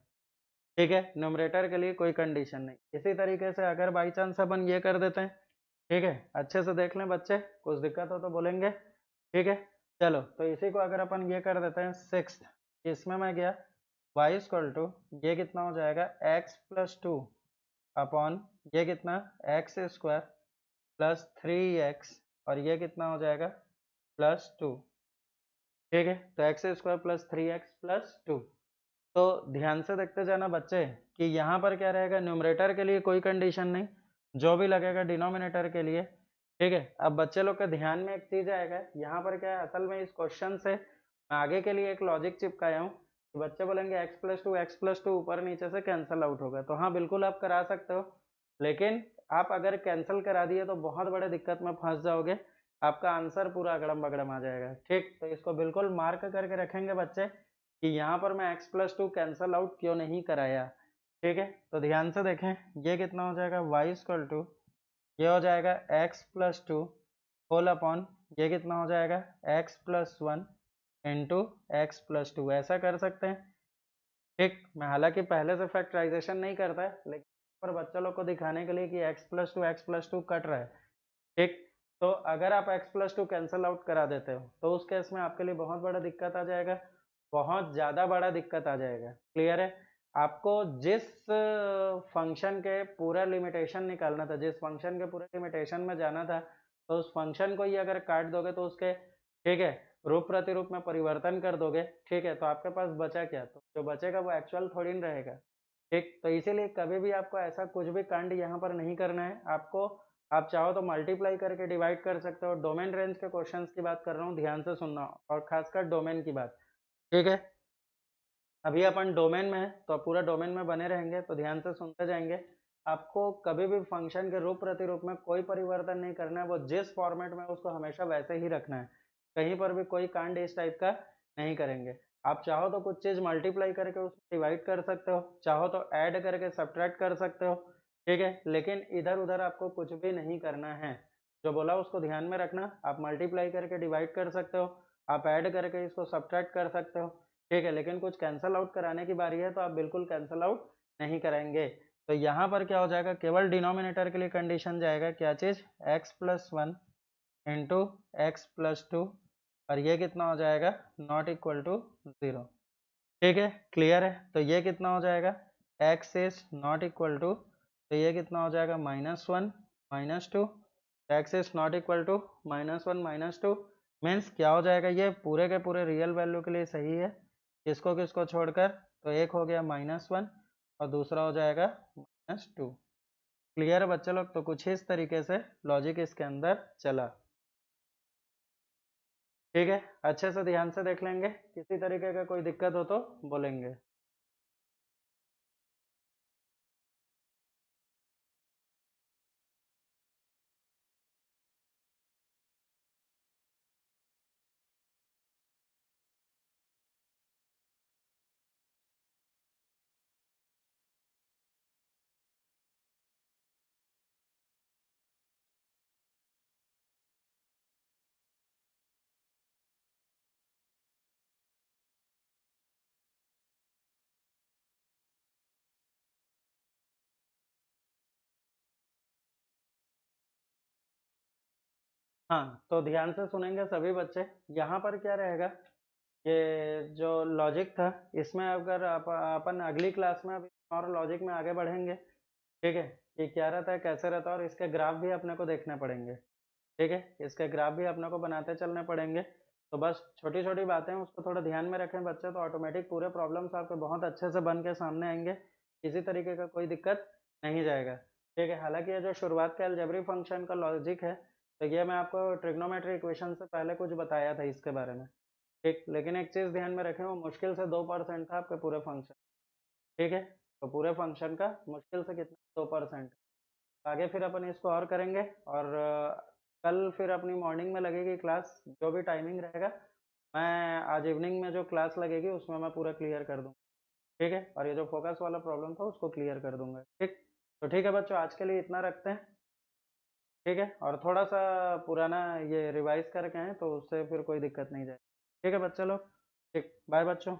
S1: ठीक है, न्यूमरेटर के लिए कोई कंडीशन नहीं। इसी तरीके से अगर बाई चांस अपन ये कर देते हैं, ठीक है, अच्छे से देख लें बच्चे, कुछ दिक्कत हो तो बोलेंगे। ठीक है, चलो तो इसी को अगर अपन ये कर देते हैं सिक्स, इसमें मैं गया y इक्वल टू, ये कितना हो जाएगा x प्लस टू अपॉन ये कितना x square plus three x, और ये कितना हो जाएगा प्लस टू। ठीक है, तो x square plus three x plus to. तो ध्यान से देखते जाना बच्चे कि यहाँ पर क्या रहेगा, न्यूमरेटर के लिए कोई कंडीशन नहीं, जो भी लगेगा डिनोमिनेटर के लिए। ठीक है, अब बच्चे लोग के ध्यान में एक चीज आएगा, यहाँ पर क्या है, असल में इस क्वेश्चन से मैं आगे के लिए एक लॉजिक चिपकाया हूँ। तो बच्चे बोलेंगे एक्स प्लस टू ऊपर नीचे से कैंसिल आउट होगा, तो हाँ बिल्कुल आप करा सकते हो, लेकिन आप अगर कैंसिल करा दिए तो बहुत बड़े दिक्कत में फंस जाओगे, आपका आंसर पूरा अगड़म बगड़म आ जाएगा। ठीक, तो इसको बिल्कुल मार्क करके रखेंगे बच्चे कि यहाँ पर मैं x plus two cancel out क्यों नहीं कराया। ठीक है, तो ध्यान से देखें, ये कितना हो जाएगा y इक्वल टू, ये हो जाएगा x plus two whole upon, ये कितना हो जाएगा x plus one into x plus two, ऐसा कर सकते हैं। ठीक, मैं हालांकि पहले से फैक्टराइजेशन नहीं करता है, लेकिन पर बच्चों लोग को दिखाने के लिए कि x प्लस टू कट रहा है। ठीक, तो अगर आप x plus two cancel out करा देते हो तो उस केस में आपके लिए बहुत बड़ा दिक्कत आ जाएगा, बहुत ज़्यादा बड़ा दिक्कत आ जाएगा। क्लियर है? आपको जिस फंक्शन के पूरा लिमिटेशन निकालना था, जिस फंक्शन के पूरे लिमिटेशन में जाना था, तो उस फंक्शन को ही अगर काट दोगे तो उसके, ठीक है, रूप प्रतिरूप में परिवर्तन कर दोगे, ठीक है, तो आपके पास बचा क्या, तो जो बचेगा वो एक्चुअल थोड़ी ना रहेगा। ठीक, तो इसीलिए कभी भी आपको ऐसा कुछ भी कांड यहाँ पर नहीं करना है आपको। आप चाहो तो मल्टीप्लाई करके डिवाइड कर सकते हो। डोमेन रेंज के क्वेश्चंस की बात कर रहा हूँ, ध्यान से सुनना, और खासकर डोमेन की बात। ठीक है, अभी अपन डोमेन में है तो पूरा डोमेन में बने रहेंगे, तो ध्यान से सुनते जाएंगे। आपको कभी भी फंक्शन के रूप प्रतिरूप में कोई परिवर्तन नहीं करना है, वो जिस फॉर्मेट में उसको हमेशा वैसे ही रखना है, कहीं पर भी कोई कांड इस टाइप का नहीं करेंगे। आप चाहो तो कुछ चीज मल्टीप्लाई करके उसको डिवाइड कर सकते हो, चाहो तो ऐड करके सब्ट्रैक्ट कर सकते हो। ठीक है, लेकिन इधर उधर आपको कुछ भी नहीं करना है, जो बोला उसको ध्यान में रखना। आप मल्टीप्लाई करके डिवाइड कर सकते हो, आप ऐड करके इसको सब्ट्रैक्ट कर सकते हो। ठीक है, लेकिन कुछ कैंसल आउट कराने की बारी है तो आप बिल्कुल कैंसल आउट नहीं करेंगे। तो यहाँ पर क्या हो जाएगा, केवल डिनोमिनेटर के लिए कंडीशन जाएगा, क्या चीज, x plus one into x plus to, और ये कितना हो जाएगा, नॉट इक्वल टू जीरो। ठीक है, क्लियर है? तो ये कितना हो जाएगा, x is not equal to, तो ये कितना हो जाएगा, minus one minus two, x is not equal to minus one minus two, means क्या हो जाएगा, ये पूरे के पूरे रियल वैल्यू के लिए सही है, किसको किसको छोड़कर, तो एक हो गया -1 और दूसरा हो जाएगा -2। क्लियर है बच्चे लोग? तो कुछ इस तरीके से लॉजिक इसके अंदर चला। ठीक है, अच्छे से ध्यान से देख लेंगे, किसी तरीके का कोई दिक्कत हो तो बोलेंगे। हाँ, तो ध्यान से सुनेंगे सभी बच्चे। यहाँ पर क्या रहेगा, ये जो लॉजिक था, इसमें अगर अपन अगली क्लास में अभी और लॉजिक में आगे बढ़ेंगे, ठीक है, कि क्या रहता है कैसे रहता है, और इसके ग्राफ भी अपने को देखने पड़ेंगे। ठीक है, इसके ग्राफ भी अपने को बनाते चलने पड़ेंगे। तो बस छोटी छोटी बातें उसको थोड़ा ध्यान में रखें बच्चे, तो ऑटोमेटिक पूरे प्रॉब्लम्स आपके बहुत अच्छे से बन के सामने आएंगे, किसी तरीके का कोई दिक्कत नहीं जाएगा। ठीक है, हालांकि ये जो शुरुआत का अलजेब्रिक फंक्शन का लॉजिक है, तो ये मैं आपको ट्रिग्नोमेट्री इक्वेशन से पहले कुछ बताया था इसके बारे में। ठीक, लेकिन एक चीज़ ध्यान में रखें, वो मुश्किल से 2% था आपके पूरे फंक्शन। ठीक है, तो पूरे फंक्शन का मुश्किल से कितना, 2%। आगे फिर अपन इसको और करेंगे, और कल फिर अपनी मॉर्निंग में लगेगी क्लास, जो भी टाइमिंग रहेगा, मैं आज इवनिंग में जो क्लास लगेगी उसमें मैं पूरा क्लियर कर दूँगा। ठीक है, और ये जो फोकस वाला प्रॉब्लम था उसको क्लियर कर दूंगा। ठीक, तो ठीक है बच्चों, आज के लिए इतना रखते हैं। ठीक है, और थोड़ा सा पुराना ये रिवाइज करके आए तो उससे फिर कोई दिक्कत नहीं जाए। ठीक है बच्चे लोग, ठीक, बाय बच्चों।